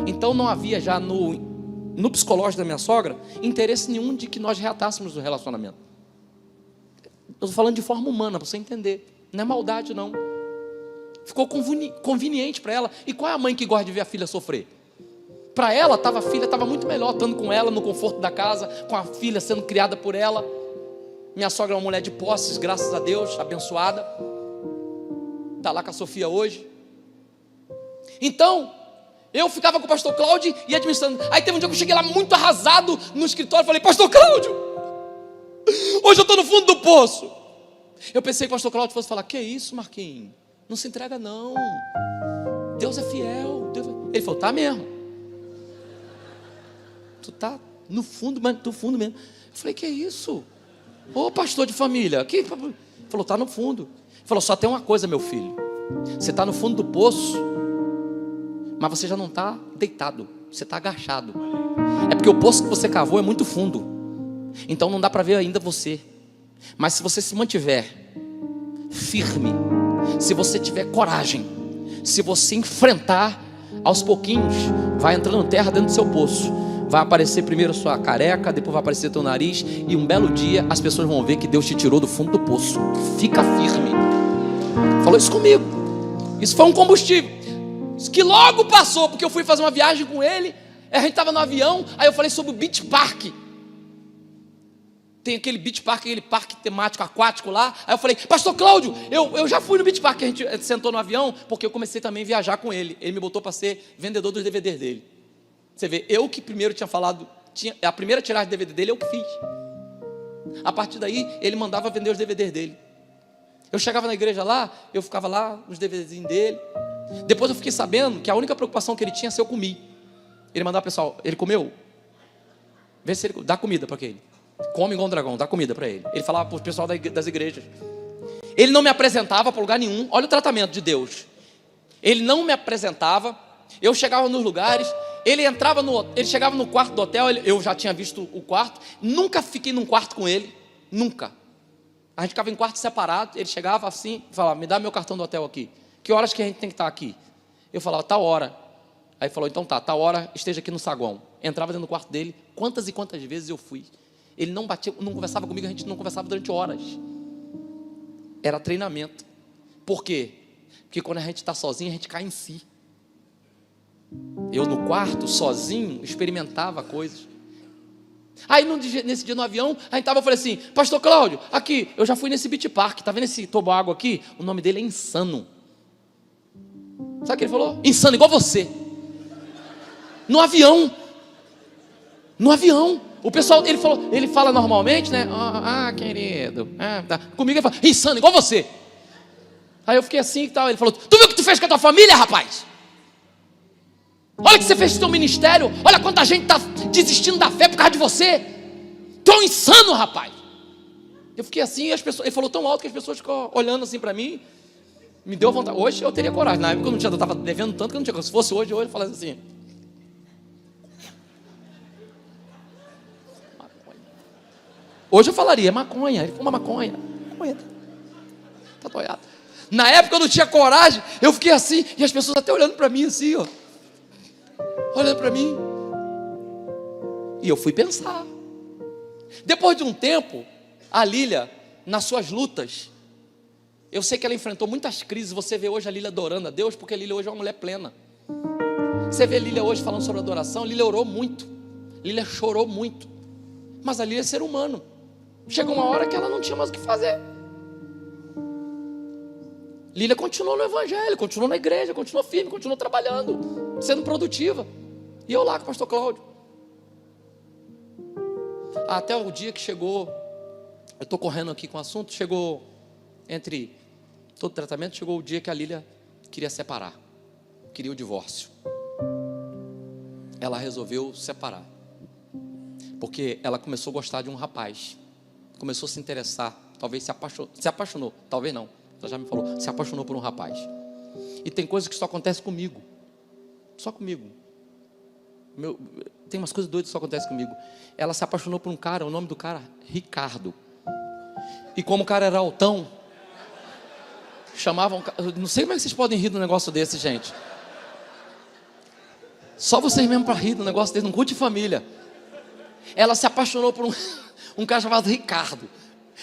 Então não havia já no psicológico da minha sogra interesse nenhum de que nós reatássemos o relacionamento. Eu estou falando de forma humana, para você entender, não é maldade não. Ficou conveniente para ela. E qual é a mãe que gosta de ver a filha sofrer? Para ela, a filha estava muito melhor estando com ela no conforto da casa, com a filha sendo criada por ela. Minha sogra é uma mulher de posses, graças a Deus, abençoada. Está lá com a Sofia hoje. Então, eu ficava com o pastor Cláudio e administrando. Aí teve um dia que eu cheguei lá muito arrasado no escritório, falei, pastor Cláudio, hoje eu estou no fundo do poço. Eu pensei que o pastor Cláudio fosse falar, que isso, Marquinhos? Não se entrega não, Deus é fiel. Ele falou, tá mesmo. Tu tá no fundo, mas do fundo mesmo. Eu falei, que isso? Ô pastor de família, que... Falou, tá no fundo. Ele falou, só tem uma coisa, meu filho, você está no fundo do poço, mas você já não está deitado, você está agachado. É porque o poço que você cavou é muito fundo, então não dá para ver ainda você. Mas se você se mantiver firme, se você tiver coragem, se você enfrentar, aos pouquinhos vai entrando terra dentro do seu poço. Vai aparecer primeiro a sua careca, depois vai aparecer teu nariz, e um belo dia as pessoas vão ver que Deus te tirou do fundo do poço. Fica firme. Falou isso comigo. Isso foi um combustível. Isso que logo passou, porque eu fui fazer uma viagem com ele, a gente estava no avião, aí eu falei sobre o Beach Park. Tem aquele Beach Park, aquele parque temático aquático lá. Aí eu falei, pastor Cláudio, eu já fui no Beach Park. A gente sentou no avião, porque eu comecei também a viajar com ele. Ele me botou para ser vendedor dos DVDs dele. Você vê, eu que primeiro tinha falado, a primeira tiragem de DVD dele eu que fiz. A partir daí, ele mandava vender os DVDs dele. Eu chegava na igreja lá, eu ficava lá, os DVDs dele. Depois eu fiquei sabendo que a única preocupação que ele tinha é se eu comi. Ele mandava, pessoal, ele comeu? Vê se ele dá comida para aquele. Come igual um dragão, dá comida para ele. Ele falava para o pessoal das igrejas. Ele não me apresentava para lugar nenhum. Olha o tratamento de Deus. Ele não me apresentava. Eu chegava nos lugares. Ele chegava no quarto do hotel. Eu já tinha visto o quarto. Nunca fiquei num quarto com ele. Nunca. A gente ficava em quarto separado. Ele chegava assim e falava, me dá meu cartão do hotel aqui. Que horas que a gente tem que estar aqui? Eu falava, tal hora. Aí ele falou, então tá, tal hora esteja aqui no saguão. Entrava dentro do quarto dele. Quantas e quantas vezes eu fui. Ele não batia, não conversava comigo, a gente não conversava durante horas. Era treinamento. Por quê? Porque quando a gente está sozinho, a gente cai em si. Eu no quarto, sozinho, experimentava coisas. Aí nesse dia no avião, eu falei assim, pastor Cláudio, aqui, eu já fui nesse Beach Park, tá vendo esse toboágua aqui? O nome dele é Insano. Sabe o que ele falou? Insano, igual você. No avião. O pessoal, ele fala normalmente, né? Querido. Tá. Comigo ele fala, insano, igual você. Aí eu fiquei assim e tal. Ele falou, tu viu o que tu fez com a tua família, rapaz? Olha o que você fez com o teu ministério. Olha quanta gente está desistindo da fé por causa de você. Tu é um insano, rapaz. Eu fiquei assim, ele falou tão alto que as pessoas ficam olhando assim para mim. Me deu vontade. Hoje eu teria coragem. Na época eu estava devendo tanto que eu não tinha. Se fosse hoje eu falasse assim. Hoje eu falaria, maconha. Ele fuma maconha. Maconha. Tá doiado. Na época eu não tinha coragem. Eu fiquei assim. E as pessoas até olhando para mim assim, ó. Olhando para mim. E eu fui pensar. Depois de um tempo, a Lília, nas suas lutas, eu sei que ela enfrentou muitas crises. Você vê hoje a Lília adorando a Deus, porque a Lília hoje é uma mulher plena. Você vê a Lília hoje falando sobre adoração. A Lília orou muito. Lília chorou muito. Mas a Lília é ser humano. Chegou uma hora que ela não tinha mais o que fazer. Lília continuou no evangelho, continuou na igreja, continuou firme, continuou trabalhando, sendo produtiva. E eu lá com o pastor Cláudio. Até o dia que chegou, eu estou correndo aqui com o assunto, chegou entre todo o tratamento, chegou o dia que a Lília queria separar, queria o divórcio. Ela resolveu separar, porque ela começou a gostar de um rapaz, começou a se interessar, talvez se apaixonou, talvez não. Ela já me falou, se apaixonou por um rapaz. E tem coisas que só acontecem comigo. Só comigo. Tem umas coisas doidas que só acontecem comigo. Ela se apaixonou por um cara, o nome do cara, Ricardo. E como o cara era altão, chamavam... Não sei como é que vocês podem rir de um negócio desse, gente. Só vocês mesmo para rir de um negócio desse, num culto de família. Ela se apaixonou por um cara chamado Ricardo.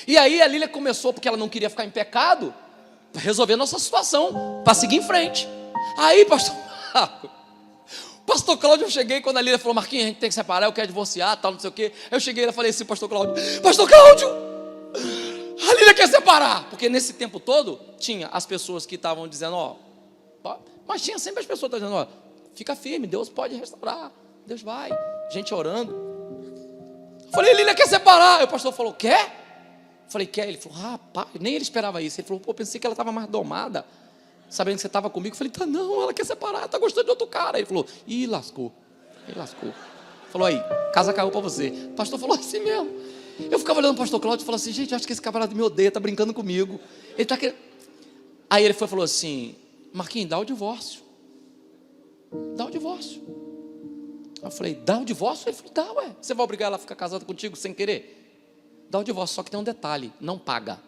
E aí a Lília começou, porque ela não queria ficar em pecado, resolver a nossa situação, para seguir em frente. Aí, pastor Cláudio, eu cheguei, quando a Lília falou, Marquinhos, a gente tem que separar, eu quero divorciar, tal, não sei o quê. Eu cheguei e falei assim, pastor Cláudio, a Lília quer separar. Porque nesse tempo todo, tinha as pessoas que estavam dizendo, mas tinha sempre as pessoas que estavam dizendo, fica firme, Deus pode restaurar, Deus vai, gente orando. Eu falei, Lília quer separar. Aí o pastor falou, quer? Eu falei, quer? Ele falou, rapaz, nem ele esperava isso. Ele falou, pensei que ela estava mais domada, sabendo que você estava comigo. Eu falei, tá não, ela quer separar, está gostando de outro cara. Ele falou, lascou. Falou, aí, casa caiu para você. O pastor falou assim mesmo. Eu ficava olhando o pastor Cláudio e falava assim, gente, acho que esse camarada me odeia, está brincando comigo. Ele tá querendo... Aí ele falou assim, Marquinhos, dá o divórcio. Dá o divórcio. Eu falei, dá o divórcio? Ele falou, dá, ué. Você vai obrigar ela a ficar casada contigo sem querer? Dá o divórcio, só que tem um detalhe, não paga.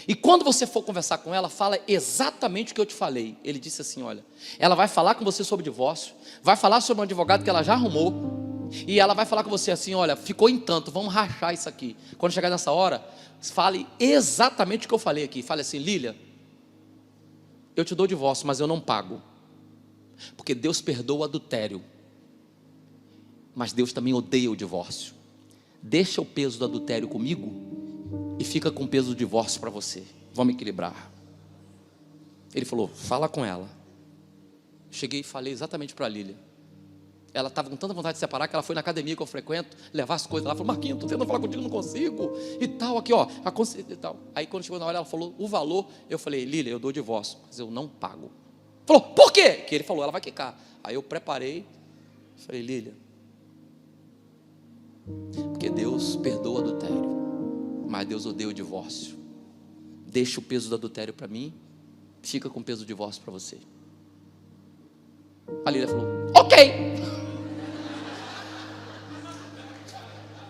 E quando você for conversar com ela, fala exatamente o que eu te falei. Ele disse assim, olha, ela vai falar com você sobre divórcio, vai falar sobre um advogado que ela já arrumou, e ela vai falar com você assim, olha, ficou em tanto, vamos rachar isso aqui. Quando chegar nessa hora, fale exatamente o que eu falei aqui. Fale assim, Lília, eu te dou o divórcio, mas eu não pago. Porque Deus perdoa o adultério, mas Deus também odeia o divórcio. Deixa o peso do adultério comigo e fica com o peso do divórcio para você. Vamos equilibrar. Ele falou, fala com ela. Cheguei e falei exatamente para a Lília. Ela estava com tanta vontade de separar que ela foi na academia que eu frequento, levar as coisas lá. Falou, Marquinhos, estou tentando falar contigo, não consigo. E tal, aqui ó, e tal. Aí quando chegou na hora, ela falou o valor. Eu falei, Lília, eu dou divórcio, mas eu não pago. Falou, por quê? Que ele falou, ela vai quicar. Aí eu preparei, falei, Lília, porque Deus perdoa o adultério, mas Deus odeia o divórcio. Deixa o peso do adultério para mim, fica com o peso do divórcio para você. A Lília falou, ok.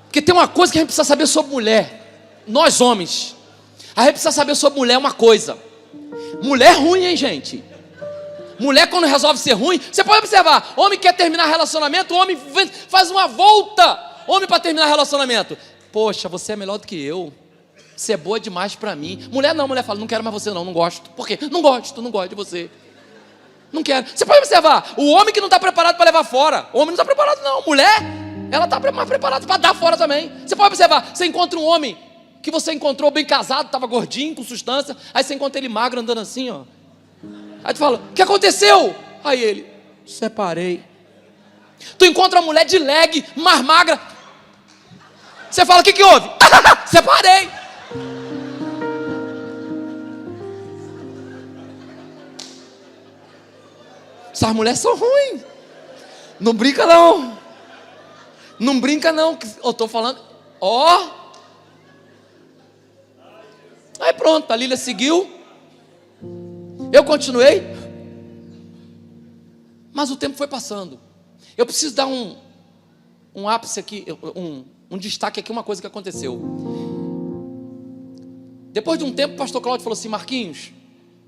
Porque tem uma coisa que a gente precisa saber sobre mulher. Nós homens, a gente precisa saber sobre mulher uma coisa. Mulher ruim, hein, gente? Mulher quando resolve ser ruim, você pode observar, homem quer terminar relacionamento, o homem faz uma volta, homem para terminar relacionamento. Poxa, você é melhor do que eu, você é boa demais para mim. Mulher não, mulher fala, não quero mais você não gosto. Por quê? Não gosto de você. Não quero. Você pode observar, o homem que não está preparado para levar fora, o homem não está preparado não, mulher, ela está mais preparada para dar fora também. Você pode observar, você encontra um homem que você encontrou bem casado, estava gordinho, com substância, aí você encontra ele magro andando assim, ó. Aí tu fala, o que aconteceu? Aí ele, separei. Tu encontra uma mulher de leg, mais magra, você fala, o que houve? Separei. Essas mulheres são ruins. Não brinca não. Não brinca não. Eu estou falando. Ó. Aí pronto, a Lília seguiu. Eu continuei. Mas o tempo foi passando. Eu preciso dar um ápice aqui, um destaque aqui, uma coisa que aconteceu. Depois de um tempo, o pastor Cláudio falou assim, Marquinhos,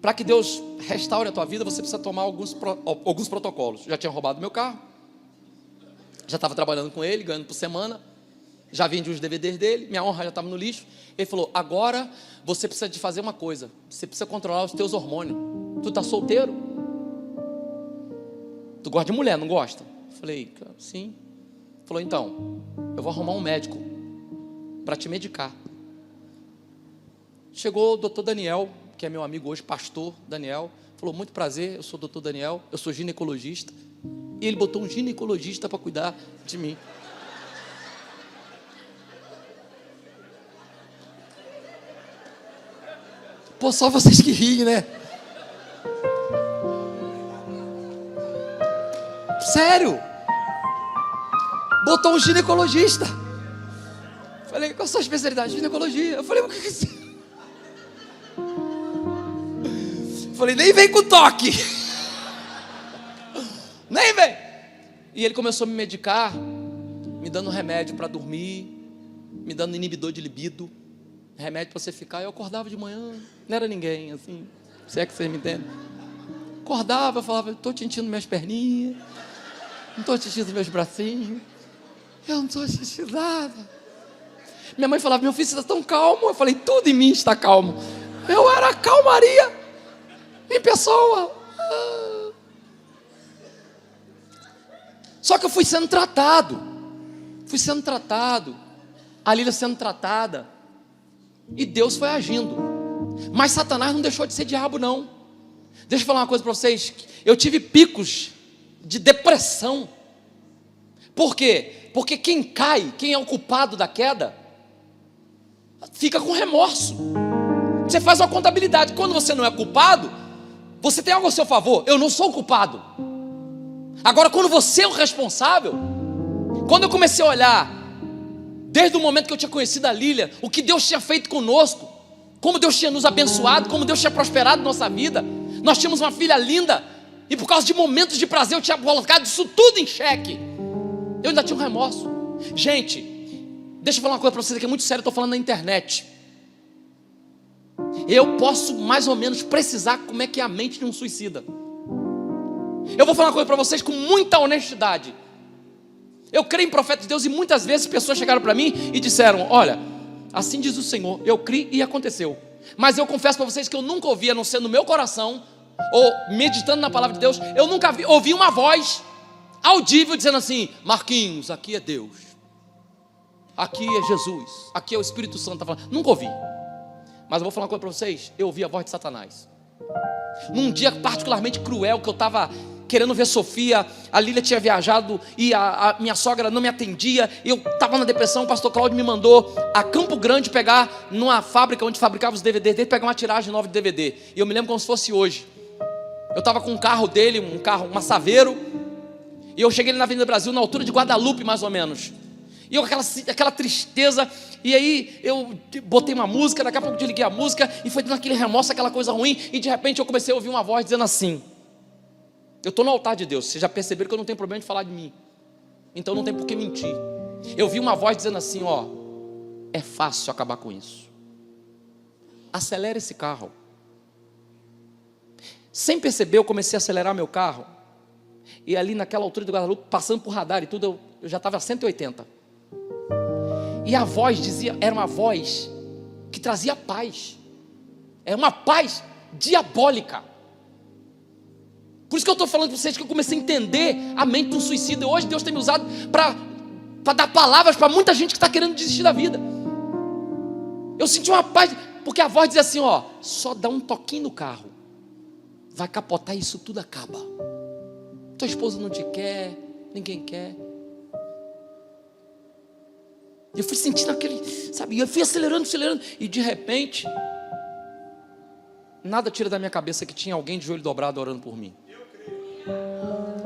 para que Deus restaure a tua vida, você precisa tomar alguns protocolos. Já tinha roubado meu carro, já estava trabalhando com ele, ganhando por semana, já vendi os DVDs dele, minha honra já estava no lixo. Ele falou, agora você precisa de fazer uma coisa, você precisa controlar os teus hormônios. Tu está solteiro? Tu gosta de mulher, não gosta? Falei, sim. Falou, então, eu vou arrumar um médico para te medicar. Chegou o doutor Daniel, que é meu amigo hoje, pastor Daniel, falou, muito prazer, eu sou o doutor Daniel, eu sou ginecologista, e ele botou um ginecologista para cuidar de mim. Pô, só vocês que riem, né? Sério? Botou um ginecologista. Falei, qual a sua especialidade? Ginecologia. Eu falei, o que é isso? Falei, nem vem com toque. Nem vem. E ele começou a me medicar, me dando remédio para dormir, me dando inibidor de libido, remédio para você ficar. Eu acordava de manhã, não era ninguém, assim, se é que vocês me entendem. Acordava, eu falava, estou sentindo minhas perninhas, não estou sentindo meus bracinhos, eu não estou sentindo nada. Minha mãe falava, meu filho, você está tão calmo. Eu falei, tudo em mim está calmo. Eu era a calmaria em pessoa. Só que eu fui sendo tratado, a Lília sendo tratada, e Deus foi agindo. Mas Satanás não deixou de ser diabo não. Deixa eu falar uma coisa para vocês, eu tive picos de depressão. Por quê? Porque quem cai, quem é o culpado da queda, fica com remorso. Você faz uma contabilidade, quando você não é culpado, você tem algo a seu favor. Eu não sou o culpado. Agora, quando você é o responsável, quando eu comecei a olhar, desde o momento que eu tinha conhecido a Lília, o que Deus tinha feito conosco, como Deus tinha nos abençoado, como Deus tinha prosperado nossa vida, nós tínhamos uma filha linda, e por causa de momentos de prazer, eu tinha colocado isso tudo em xeque. Eu ainda tinha um remorso. Gente, deixa eu falar uma coisa para vocês que é muito sério, eu estou falando na internet. Eu posso mais ou menos precisar como é que é a mente de um suicida. Eu vou falar uma coisa para vocês com muita honestidade. Eu creio em profeta de Deus e muitas vezes pessoas chegaram para mim e disseram, olha, assim diz o Senhor, eu criei e aconteceu. Mas eu confesso para vocês que eu nunca ouvi, a não ser no meu coração, ou meditando na palavra de Deus, eu nunca ouvi uma voz audível dizendo assim, Marquinhos, aqui é Deus, aqui é Jesus, aqui é o Espírito Santo, tá falando. Nunca ouvi. Mas eu vou falar uma coisa para vocês, eu ouvi a voz de Satanás. Num dia particularmente cruel, que eu estava querendo ver Sofia, a Lília tinha viajado e a minha sogra não me atendia, eu estava na depressão, o pastor Cláudio me mandou a Campo Grande pegar, numa fábrica onde fabricava os DVDs dele, pegar uma tiragem nova de DVD, e eu me lembro como se fosse hoje. Eu estava com um carro dele, uma Saveiro, e eu cheguei na Avenida Brasil, na altura de Guadalupe mais ou menos, e eu com aquela tristeza, e aí eu botei uma música, daqui a pouco desliguei a música, e foi dando aquele remorso, aquela coisa ruim, e de repente eu comecei a ouvir uma voz dizendo assim, eu estou no altar de Deus, vocês já perceberam que eu não tenho problema de falar de mim, então não tem por que mentir. Eu vi uma voz dizendo assim, ó, é fácil acabar com isso, acelera esse carro. Sem perceber, eu comecei a acelerar meu carro, e ali naquela altura do Guadalupe, passando por radar e tudo, eu já estava a 180, e a voz dizia, era uma voz que trazia paz, era uma paz diabólica. Por isso que eu estou falando para vocês que eu comecei a entender a mente de um suicida. E hoje Deus tem me usado para dar palavras para muita gente que está querendo desistir da vida. Eu senti uma paz, porque a voz dizia assim, ó, só dá um toquinho no carro, vai capotar e isso tudo acaba. Tua esposa não te quer, ninguém quer. Eu fui sentindo aquele, sabe, eu fui acelerando, e de repente, nada tira da minha cabeça que tinha alguém de joelho dobrado orando por mim.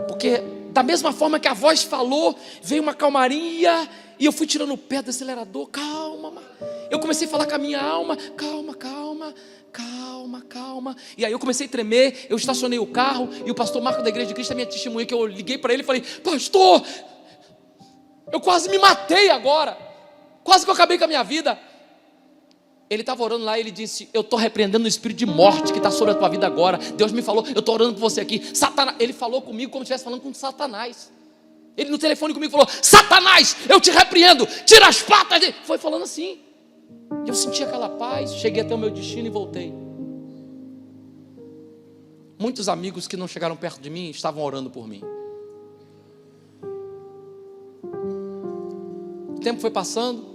Porque da mesma forma que a voz falou, veio uma calmaria, e eu fui tirando o pé do acelerador. Calma, eu comecei a falar com a minha alma, calma. E aí eu comecei a tremer, eu estacionei o carro, e o pastor Marco da Igreja de Cristo é minha testemunha, que eu liguei para ele e falei, pastor, eu quase me matei agora, quase que eu acabei com a minha vida. Ele estava orando lá e ele disse, eu estou repreendendo o espírito de morte que está sobre a tua vida agora. Deus me falou, eu estou orando por você aqui. Satanás, ele falou comigo como se estivesse falando com Satanás. Ele no telefone comigo falou, Satanás, eu te repreendo, tira as patas dele. Foi falando assim. E eu senti aquela paz, cheguei até o meu destino e voltei. Muitos amigos que não chegaram perto de mim estavam orando por mim. O tempo foi passando.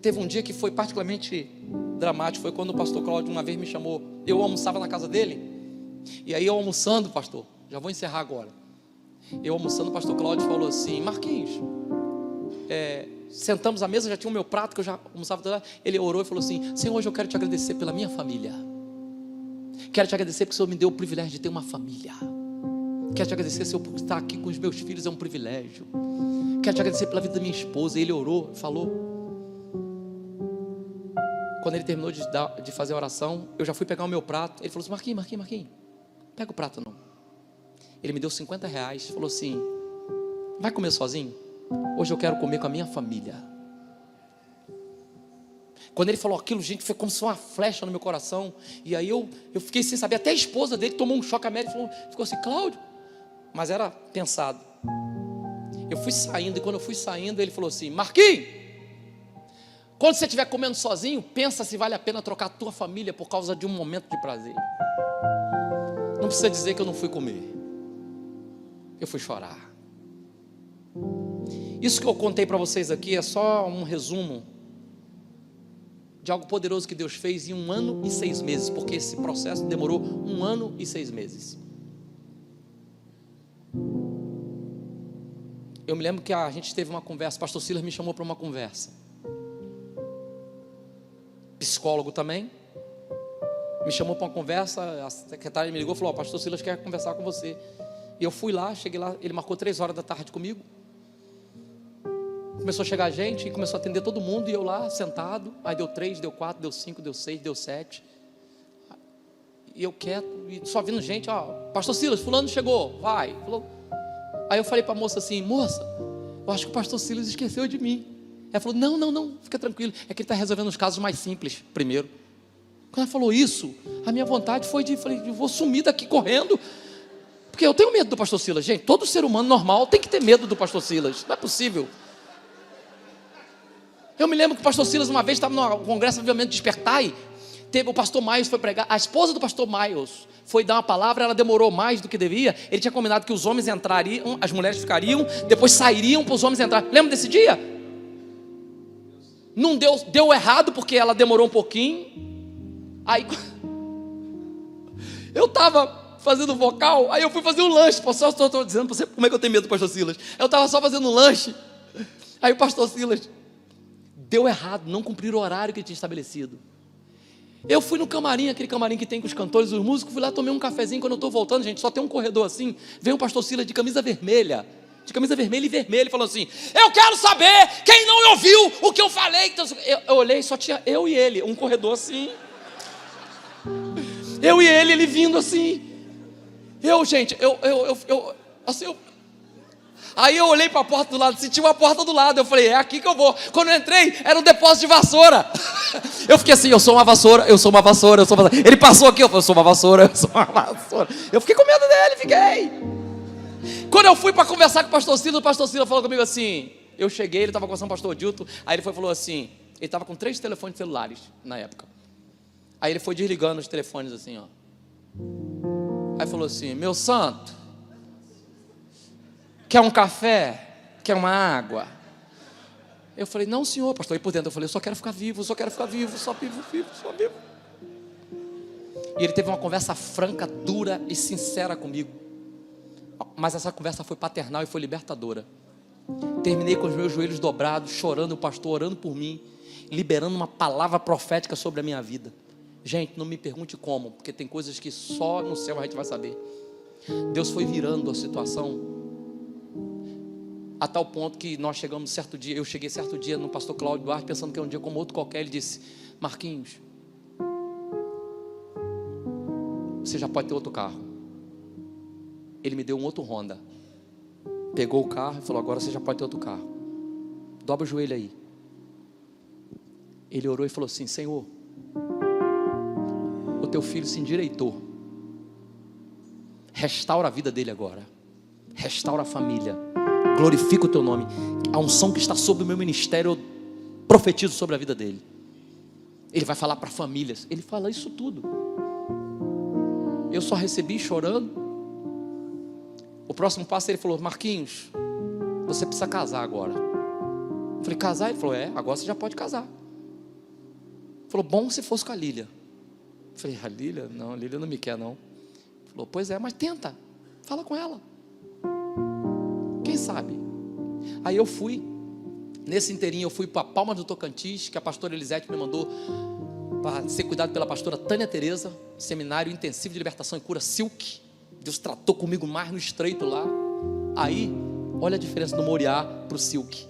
Teve um dia que foi particularmente dramático. Foi quando o pastor Cláudio uma vez me chamou. Eu almoçava na casa dele. E aí eu almoçando, pastor, já vou encerrar agora. Eu almoçando, o pastor Cláudio falou assim, Marquinhos, sentamos à mesa, já tinha o meu prato, que eu já almoçava. Ele orou e falou assim, Senhor, hoje eu quero te agradecer pela minha família. Quero te agradecer porque o Senhor me deu o privilégio de ter uma família. Quero te agradecer, Senhor, por estar aqui com os meus filhos, é um privilégio. Quero te agradecer pela vida da minha esposa. E ele orou, falou. Quando ele terminou de fazer a oração, eu já fui pegar o meu prato. Ele falou assim, Marquinhos, pega o prato não. Ele me deu R$50, falou assim, vai comer sozinho? Hoje eu quero comer com a minha família. Quando ele falou aquilo, gente, foi como se fosse uma flecha no meu coração. E aí eu fiquei sem saber, até a esposa dele tomou um choque américo, ficou assim, Cláudio, mas era pensado. Eu fui saindo, e quando eu fui saindo, ele falou assim, Marquinhos, quando você estiver comendo sozinho, pensa se vale a pena trocar a tua família por causa de um momento de prazer. Não precisa dizer que eu não fui comer, eu fui chorar. Isso que eu contei para vocês aqui é só um resumo de algo poderoso que Deus fez em 1 ano e 6 meses, porque esse processo demorou 1 ano e 6 meses. Eu me lembro que a gente teve uma conversa, o pastor Silas me chamou para uma conversa. Psicólogo também, me chamou para uma conversa, a secretária me ligou e falou, pastor Silas quer conversar com você. E eu fui lá, cheguei lá, ele marcou 3 horas da tarde comigo. Começou a chegar gente e começou a atender todo mundo, e eu lá sentado, aí deu 3, deu 4, deu 5, deu 6, deu 7, e eu quieto, e só vindo gente, pastor Silas, fulano chegou, vai, falou. Aí eu falei para a moça assim, moça, eu acho que o pastor Silas esqueceu de mim. Ela falou, não, fica tranquilo, é que ele está resolvendo os casos mais simples primeiro. Quando ela falou isso, a minha vontade foi eu vou sumir daqui correndo, porque eu tenho medo do pastor Silas. Gente, todo ser humano normal tem que ter medo do pastor Silas, não é possível. Eu me lembro que o pastor Silas uma vez estava no congresso de avivamento Despertar, e o pastor Miles foi pregar, a esposa do pastor Miles foi dar uma palavra, ela demorou mais do que devia. Ele tinha combinado que os homens entrariam, as mulheres ficariam, depois sairiam para os homens entrar. Lembra desse dia? Não deu errado porque ela demorou um pouquinho. Aí eu estava fazendo vocal, aí eu fui fazer um lanche. Só estou dizendo para você como é que eu tenho medo do pastor Silas. Eu estava só fazendo um lanche, aí o pastor Silas deu errado, não cumpriram o horário que ele tinha estabelecido. Eu fui no camarim, aquele camarim que tem com os cantores e os músicos, fui lá, tomei um cafezinho. Quando eu estou voltando, gente, só tem um corredor assim, veio um pastor Silas de camisa vermelha e vermelho, falou assim, eu quero saber quem não ouviu o que eu falei. Então, eu olhei, só tinha eu e ele, um corredor assim, eu e ele vindo assim, aí eu olhei para a porta do lado, senti uma porta do lado, eu falei, é aqui que eu vou. Quando eu entrei, era um depósito de vassoura. Eu fiquei assim, eu sou uma vassoura. Ele passou aqui, eu sou uma vassoura. Eu fiquei com medo dele, fiquei. Quando eu fui para conversar com o pastor Silas falou comigo assim, eu cheguei, ele estava conversando com o pastor Dilton, aí ele falou assim, ele estava com 3 telefones celulares na época. Aí ele foi desligando os telefones assim, ó. Aí falou assim: meu santo, quer um café? Quer uma água? Eu falei: não, senhor, pastor. E por dentro eu falei: eu só quero ficar vivo, só quero ficar vivo, só vivo. E ele teve uma conversa franca, dura e sincera comigo. Mas essa conversa foi paternal e foi libertadora. Terminei com os meus joelhos dobrados, chorando, o pastor orando por mim, liberando uma palavra profética sobre a minha vida. Gente, não me pergunte como, porque tem coisas que só no céu a gente vai saber. Deus foi virando a situação a tal ponto que nós chegamos certo dia. Eu cheguei certo dia no pastor Cláudio Duarte, pensando que era um dia como outro qualquer. Ele disse: Marquinhos, você já pode ter outro carro. Ele me deu um outro Honda. Pegou o carro e falou: agora você já pode ter outro carro. Dobra o joelho aí. Ele orou e falou assim: Senhor, o teu filho se endireitou. Restaura a vida dele agora. Restaura a família. Glorifica o teu nome. A unção que está sobre o meu ministério, eu profetizo sobre a vida dele. Ele vai falar para famílias. Ele fala isso tudo. Eu só recebi chorando. O próximo passo ele falou: Marquinhos, você precisa casar agora. Eu falei: casar? Ele falou: é, agora você já pode casar. Ele falou: bom se fosse com a Lília. Eu falei: a Lília? Não, a Lília não me quer não. Ele falou: pois é, mas tenta, fala com ela, quem sabe. Aí eu fui, nesse inteirinho eu fui para Palmas do Tocantins, que a pastora Elisete me mandou para ser cuidado pela pastora Tânia Tereza, seminário intensivo de libertação e cura Silk. Deus tratou comigo mais no estreito lá. Aí, olha a diferença do Moriá para o Silk.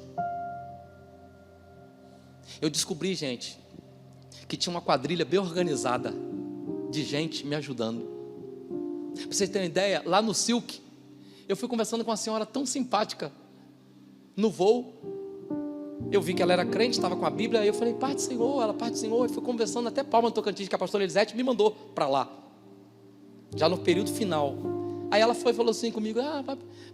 Eu descobri, gente, que tinha uma quadrilha bem organizada de gente me ajudando. Para vocês terem uma ideia, lá no Silk, eu fui conversando com uma senhora tão simpática. No voo, eu vi que ela era crente, estava com a Bíblia. Aí eu falei: Pai do Senhor, ela: Pai do Senhor. E fui conversando até Palma do Tocantins, que a pastora Elisete me mandou para lá, já no período final. Aí ela falou assim comigo: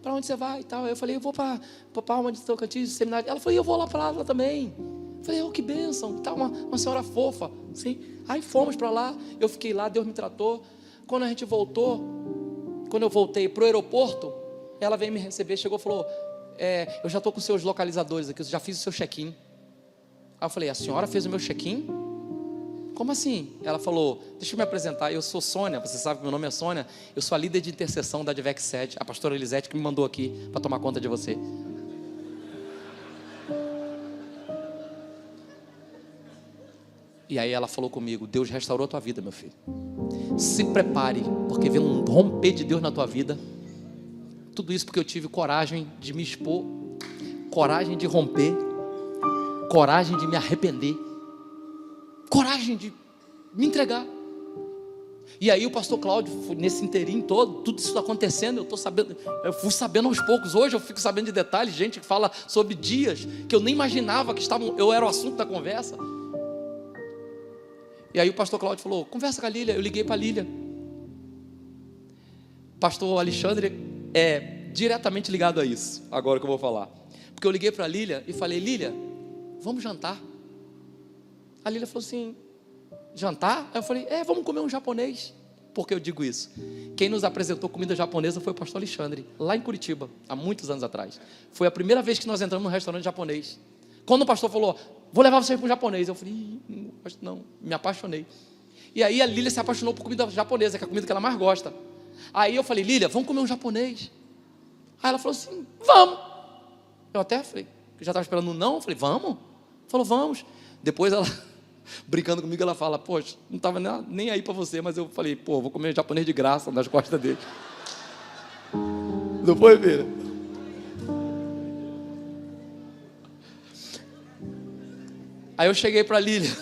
para onde você vai e tal? Aí eu falei: eu vou para Palma de Tocantins, seminário. Ela falou: eu vou lá para lá também. Eu falei: oh, que bênção, tá, uma senhora fofa, assim. Aí fomos para lá, eu fiquei lá, Deus me tratou. Quando a gente voltou, quando eu voltei para o aeroporto, ela veio me receber, chegou e falou: eu já estou com os seus localizadores aqui, eu já fiz o seu check-in. Aí eu falei: a senhora fez o meu check-in? Como assim? Ela falou: deixa eu me apresentar, eu sou Sônia, você sabe que meu nome é Sônia, eu sou a líder de intercessão da Advec Sede, a pastora Elisete que me mandou aqui para tomar conta de você. E aí ela falou comigo: Deus restaurou a tua vida, meu filho. Se prepare, porque vem um romper de Deus na tua vida. Tudo isso porque eu tive coragem de me expor, coragem de romper, coragem de me arrepender, coragem de me entregar. E aí o pastor Cláudio, nesse inteirinho todo, tudo isso está acontecendo, eu estou sabendo, eu fui sabendo aos poucos. Hoje eu fico sabendo de detalhes, gente que fala sobre dias que eu nem imaginava que estavam, eu era o assunto da conversa. E aí o pastor Cláudio falou: conversa com a Lília. Eu liguei para a Lília. Pastor Alexandre é diretamente ligado a isso, agora que eu vou falar. Porque eu liguei para a Lília e falei: Lília, vamos jantar. A Lília falou assim: jantar? Aí eu falei: vamos comer um japonês. Por que eu digo isso? Quem nos apresentou comida japonesa foi o pastor Alexandre, lá em Curitiba, há muitos anos atrás. Foi a primeira vez que nós entramos num restaurante japonês. Quando o pastor falou: vou levar vocês para um japonês, eu falei: não, me apaixonei. E aí a Lília se apaixonou por comida japonesa, que é a comida que ela mais gosta. Aí eu falei: Lília, vamos comer um japonês. Aí ela falou assim: vamos. Eu até falei, já estava esperando um não, eu falei: vamos? Falou: vamos. Depois ela, brincando comigo, ela fala: poxa, não estava nem aí para você, mas eu falei: pô, vou comer japonês de graça nas costas dele. Não foi, filha? Aí eu cheguei para a Lília,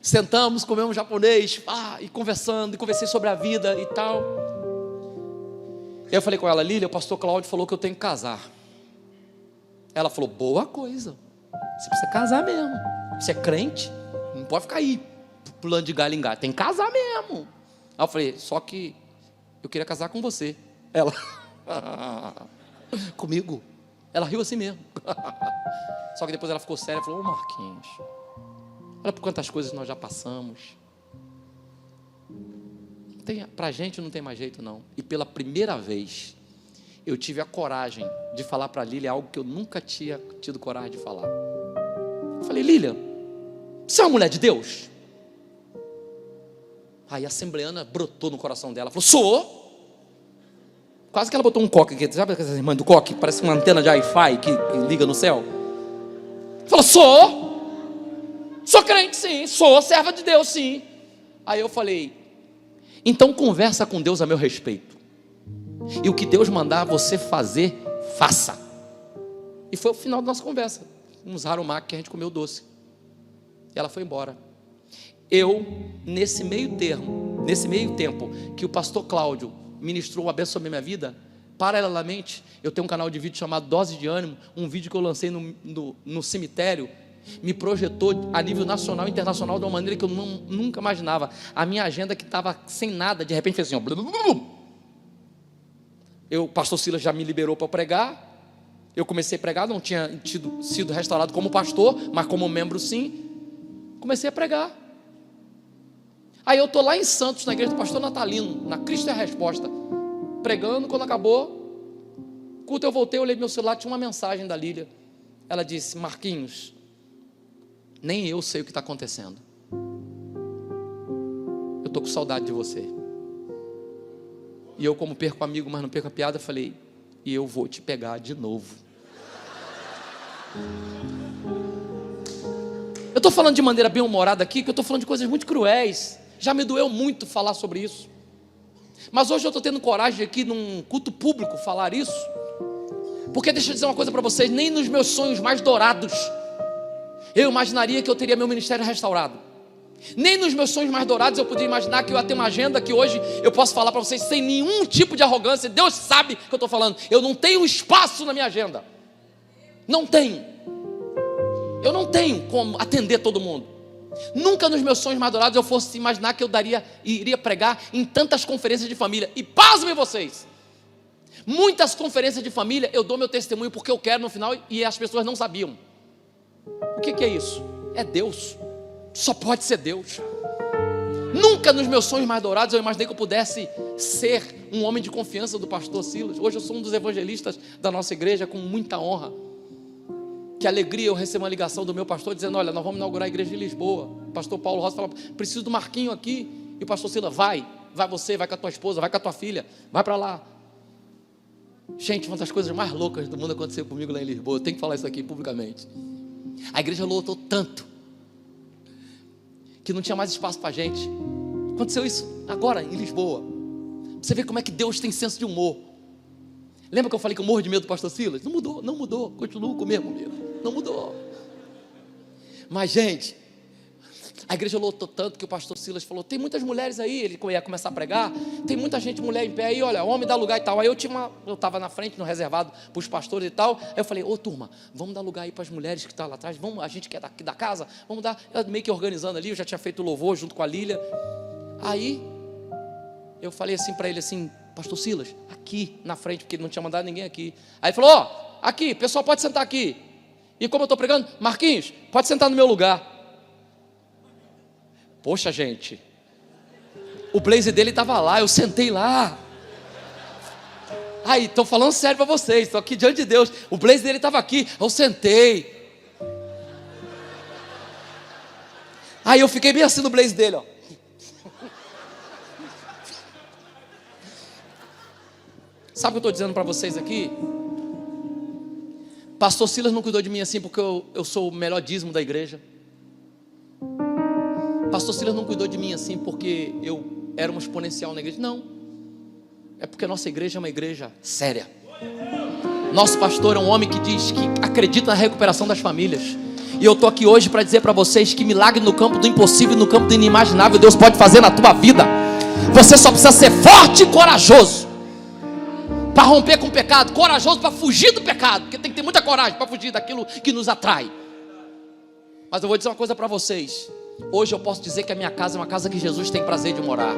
sentamos, comemos japonês, e conversando, e conversei sobre a vida e tal. E eu falei com ela: Lília, o pastor Cláudio falou que eu tenho que casar. Ela falou: boa coisa, você precisa casar mesmo. Você é crente, não pode ficar aí pulando de galho em galho, tem que casar mesmo. Aí eu falei: só que eu queria casar com você. Ela: comigo? Ela riu assim mesmo. Só que depois ela ficou séria e falou: ô Marquinhos, olha por quantas coisas nós já passamos. Não pra gente não tem mais jeito não. E pela primeira vez, eu tive a coragem de falar para Lília algo que eu nunca tinha tido coragem de falar. Eu falei: Lília, você é uma mulher de Deus? Aí a assembleana brotou no coração dela, falou: sou. Quase que ela botou um coque aqui, sabe aquelas irmãs do coque? Parece uma antena de Wi-Fi que liga no céu. Falou: sou crente sim, sou serva de Deus sim. Aí eu falei: então conversa com Deus a meu respeito, e o que Deus mandar você fazer, faça. E foi o final da nossa conversa. Uns harumak que a gente comeu doce, e ela foi embora. Eu, nesse meio tempo que o pastor Cláudio ministrou, abençoou a minha vida, paralelamente, eu tenho um canal de vídeo chamado Dose de Ânimo, um vídeo que eu lancei no cemitério, me projetou a nível nacional e internacional de uma maneira que eu nunca imaginava. A minha agenda, que estava sem nada, de repente fez assim, o pastor Silas já me liberou para pregar, eu comecei a pregar, não tinha sido restaurado como pastor, mas como membro sim, comecei a pregar. Aí eu estou lá em Santos, na igreja do pastor Natalino, na Cristo é a Resposta, pregando. Quando acabou o culto, eu voltei, olhei meu celular, tinha uma mensagem da Lília. Ela disse: Marquinhos, nem eu sei o que está acontecendo, eu estou com saudade de você. E eu, como perco amigo, mas não perco a piada, falei: e eu vou te pegar de novo. Eu estou falando de maneira bem humorada aqui, que eu estou falando de coisas muito cruéis. Já me doeu muito falar sobre isso, mas hoje eu estou tendo coragem aqui num culto público falar isso, porque deixa eu dizer uma coisa para vocês: nem nos meus sonhos mais dourados eu imaginaria que eu teria meu ministério restaurado. Nem nos meus sonhos mais dourados eu podia imaginar que eu ia ter uma agenda que hoje eu posso falar para vocês sem nenhum tipo de arrogância. Deus sabe que eu estou falando, eu não tenho espaço na minha agenda, não tenho, eu não tenho como atender todo mundo. Nunca nos meus sonhos mais dourados eu fosse imaginar que eu iria pregar em tantas conferências de família. E pasmem vocês, muitas conferências de família eu dou meu testemunho porque eu quero no final, e as pessoas não sabiam. O que é isso? É Deus, só pode ser Deus. Nunca nos meus sonhos mais dourados eu imaginei que eu pudesse ser um homem de confiança do pastor Silas. Hoje eu sou um dos evangelistas da nossa igreja, com muita honra. Que alegria eu receber uma ligação do meu pastor dizendo: olha, nós vamos inaugurar a igreja de Lisboa. O pastor Paulo Rosa falou: preciso do Marquinho aqui. E o pastor Silas: vai você, vai com a tua esposa, vai com a tua filha, vai para lá. Gente, uma das coisas mais loucas do mundo aconteceu comigo lá em Lisboa. Eu tenho que falar isso aqui publicamente. A igreja lotou tanto que não tinha mais espaço para gente. Aconteceu isso agora em Lisboa. Você vê como é que Deus tem senso de humor. Lembra que eu falei que eu morro de medo do pastor Silas? Não mudou, continuo com o mesmo medo, não mudou. Mas gente, a igreja lotou tanto que o pastor Silas falou: tem muitas mulheres aí, ele ia começar a pregar, tem muita gente, mulher em pé aí, olha, homem dá lugar e tal. Aí eu estava na frente, no reservado para os pastores e tal. Aí eu falei: ô turma, vamos dar lugar aí para as mulheres que estão lá atrás, vamos, a gente que é daqui da casa, vamos dar. Eu meio que organizando ali, eu já tinha feito o louvor junto com a Lília. Aí eu falei assim para ele assim: pastor Silas, aqui na frente, porque ele não tinha mandado ninguém aqui. Aí ele falou: ó, aqui, pessoal pode sentar aqui. E como eu estou pregando, Marquinhos, pode sentar no meu lugar. Poxa gente, o blazer dele estava lá, eu sentei lá. Aí, estou falando sério para vocês, estou aqui diante de Deus. O blazer dele estava aqui, eu sentei. Aí eu fiquei bem assim no blazer dele, ó. Sabe o que eu estou dizendo para vocês aqui? Pastor Silas não cuidou de mim assim porque eu sou o melhor dízimo da igreja. Pastor Silas não cuidou de mim assim porque eu era um exponencial na igreja. Não, é porque a nossa igreja é uma igreja séria. Nosso pastor é um homem que diz que acredita na recuperação das famílias. E eu estou aqui hoje para dizer para vocês que milagre no campo do impossível, no campo do inimaginável, Deus pode fazer na tua vida. Você só precisa ser forte e corajoso para romper com o pecado, corajoso para fugir do pecado, porque tem que ter muita coragem para fugir daquilo que nos atrai. Mas eu vou dizer uma coisa para vocês: hoje eu posso dizer que a minha casa é uma casa que Jesus tem prazer de morar.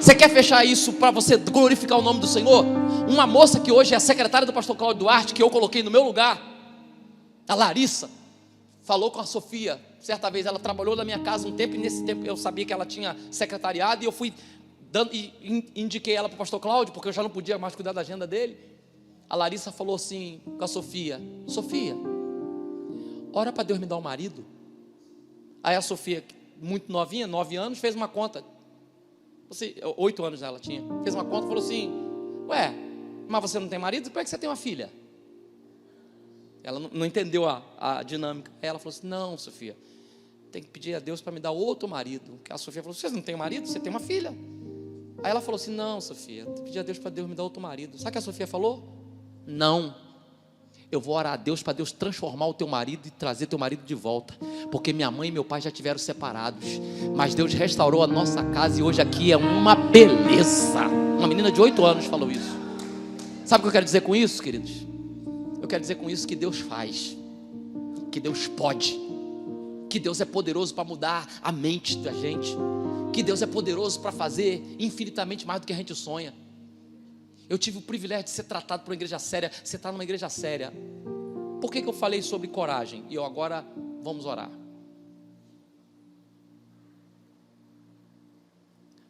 Você quer fechar isso para você glorificar o nome do Senhor? Uma moça que hoje é a secretária do pastor Cláudio Duarte, que eu coloquei no meu lugar, a Larissa, falou com a Sofia. Certa vez ela trabalhou na minha casa um tempo, e nesse tempo eu sabia que ela tinha secretariado, e eu fui indiquei ela para o pastor Cláudio, porque eu já não podia mais cuidar da agenda dele. A Larissa falou assim com a Sofia: Sofia, ora para Deus me dar um marido. Aí a Sofia, muito novinha, 9 anos, fez uma conta. 8 anos ela tinha. Fez uma conta e falou assim: ué, mas você não tem marido? Por que você tem uma filha? Ela não entendeu a dinâmica. Aí ela falou assim: não, Sofia, tem que pedir a Deus para me dar outro marido. A Sofia falou: você não tem marido? Você tem uma filha. Aí ela falou assim: não, Sofia, tem que pedir a Deus para Deus me dar outro marido. Sabe o que a Sofia falou? Não, eu vou orar a Deus para Deus transformar o teu marido e trazer teu marido de volta, porque minha mãe e meu pai já tiveram separados, mas Deus restaurou a nossa casa e hoje aqui é uma beleza. Uma menina de 8 anos falou isso. Sabe o que eu quero dizer com isso, queridos? Eu quero dizer com isso que Deus faz, que Deus pode, que Deus é poderoso para mudar a mente da gente, que Deus é poderoso para fazer infinitamente mais do que a gente sonha. Eu tive o privilégio de ser tratado por uma igreja séria. Você está numa igreja séria. Por que eu falei sobre coragem? E agora vamos orar.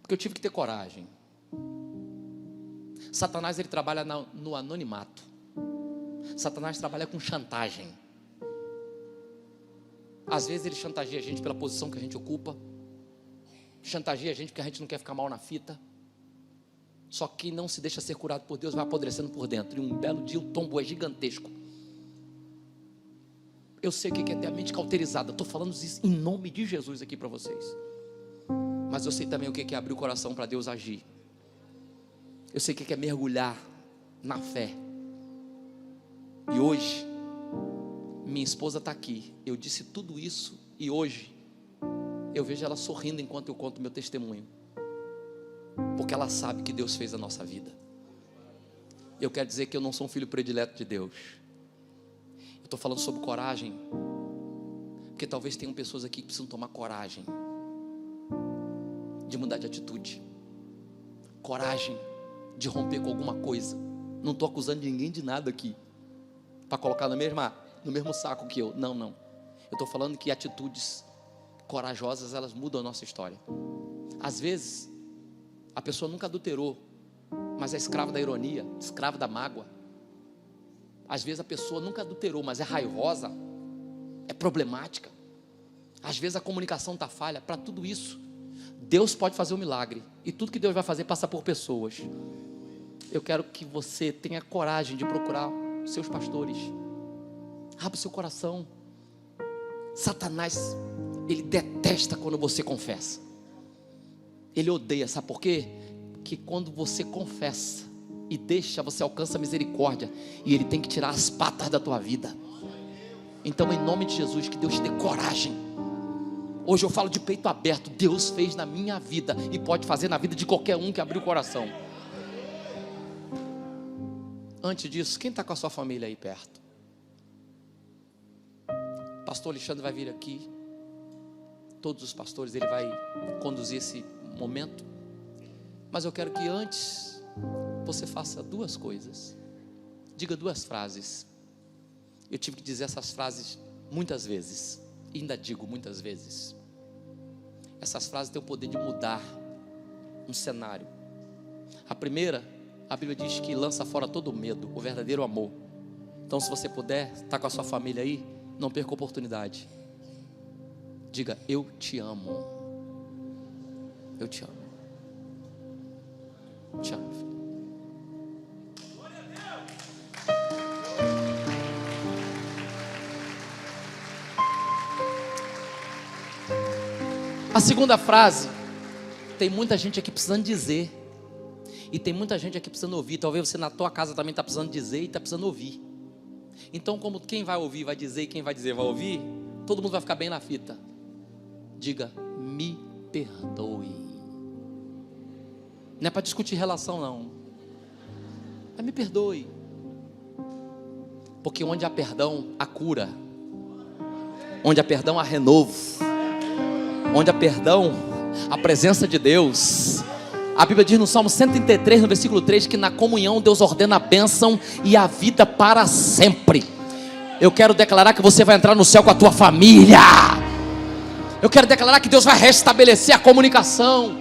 Porque eu tive que ter coragem. Satanás, ele trabalha no anonimato. Satanás trabalha com chantagem. Às vezes ele chantageia a gente pela posição que a gente ocupa, chantageia a gente porque a gente não quer ficar mal na fita. Só que não se deixa ser curado por Deus, vai apodrecendo por dentro. E um belo dia o tombo é gigantesco. Eu sei o que é ter a mente cauterizada. Estou falando isso em nome de Jesus aqui para vocês. Mas eu sei também o que é abrir o coração para Deus agir. Eu sei o que é mergulhar na fé. E hoje minha esposa está aqui. Eu disse tudo isso e hoje eu vejo ela sorrindo enquanto eu conto meu testemunho, porque ela sabe que Deus fez a nossa vida. Eu quero dizer que eu não sou um filho predileto de Deus. Eu estou falando sobre coragem, porque talvez tenham pessoas aqui que precisam tomar coragem de mudar de atitude, coragem de romper com alguma coisa. Não estou acusando ninguém de nada aqui, para colocar no mesmo saco que eu. Não. Eu estou falando que atitudes corajosas, elas mudam a nossa história. Às vezes a pessoa nunca adulterou, mas é escrava da ironia, escrava da mágoa. Às vezes a pessoa nunca adulterou, mas é raivosa, é problemática. Às vezes a comunicação está falha. Para tudo isso, Deus pode fazer um milagre. E tudo que Deus vai fazer passa por pessoas. Eu quero que você tenha coragem de procurar seus pastores. Abra o seu coração. Satanás, ele detesta quando você confessa. Ele odeia, sabe por quê? Porque quando você confessa e deixa, você alcança a misericórdia, e ele tem que tirar as patas da tua vida. Então, em nome de Jesus, que Deus te dê coragem. Hoje eu falo de peito aberto. Deus fez na minha vida e pode fazer na vida de qualquer um que abrir o coração. Antes disso, quem está com a sua família aí perto? Pastor Alexandre vai vir aqui. Todos os pastores, ele vai conduzir esse momento. Mas eu quero que antes você faça 2 coisas. Diga 2 frases. Eu tive que dizer essas frases muitas vezes, e ainda digo muitas vezes. Essas frases têm o poder de mudar um cenário. A primeira, a Bíblia diz que lança fora todo o medo, o verdadeiro amor. Então, se você puder, está com a sua família aí, não perca a oportunidade. Diga: eu te amo. Eu te amo. Te amo, filho. A segunda frase, tem muita gente aqui precisando dizer, e tem muita gente aqui precisando ouvir. Talvez você na tua casa também está precisando dizer e está precisando ouvir. Então, como quem vai ouvir vai dizer e quem vai dizer vai ouvir, todo mundo vai ficar bem na fita. Diga: me perdoe. Não é para discutir relação, não. Mas me perdoe. Porque onde há perdão, há cura. Onde há perdão, há renovo. Onde há perdão, a presença de Deus. A Bíblia diz no Salmo 133, no versículo 3, que na comunhão Deus ordena a bênção e a vida para sempre. Eu quero declarar que você vai entrar no céu com a tua família. Eu quero declarar que Deus vai restabelecer a comunicação.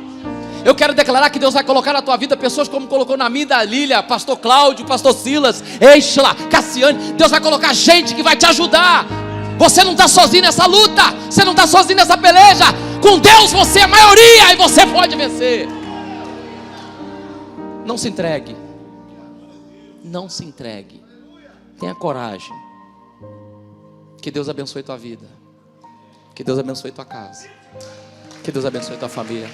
Eu quero declarar que Deus vai colocar na tua vida pessoas como colocou na minha, da Lília, pastor Cláudio, pastor Silas, Eichla, Cassiane. Deus vai colocar gente que vai te ajudar. Você não está sozinho nessa luta, você não está sozinho nessa peleja. Com Deus você é maioria e você pode vencer. Não se entregue. Não se entregue. Tenha coragem. Que Deus abençoe tua vida. Que Deus abençoe tua casa. Que Deus abençoe tua família.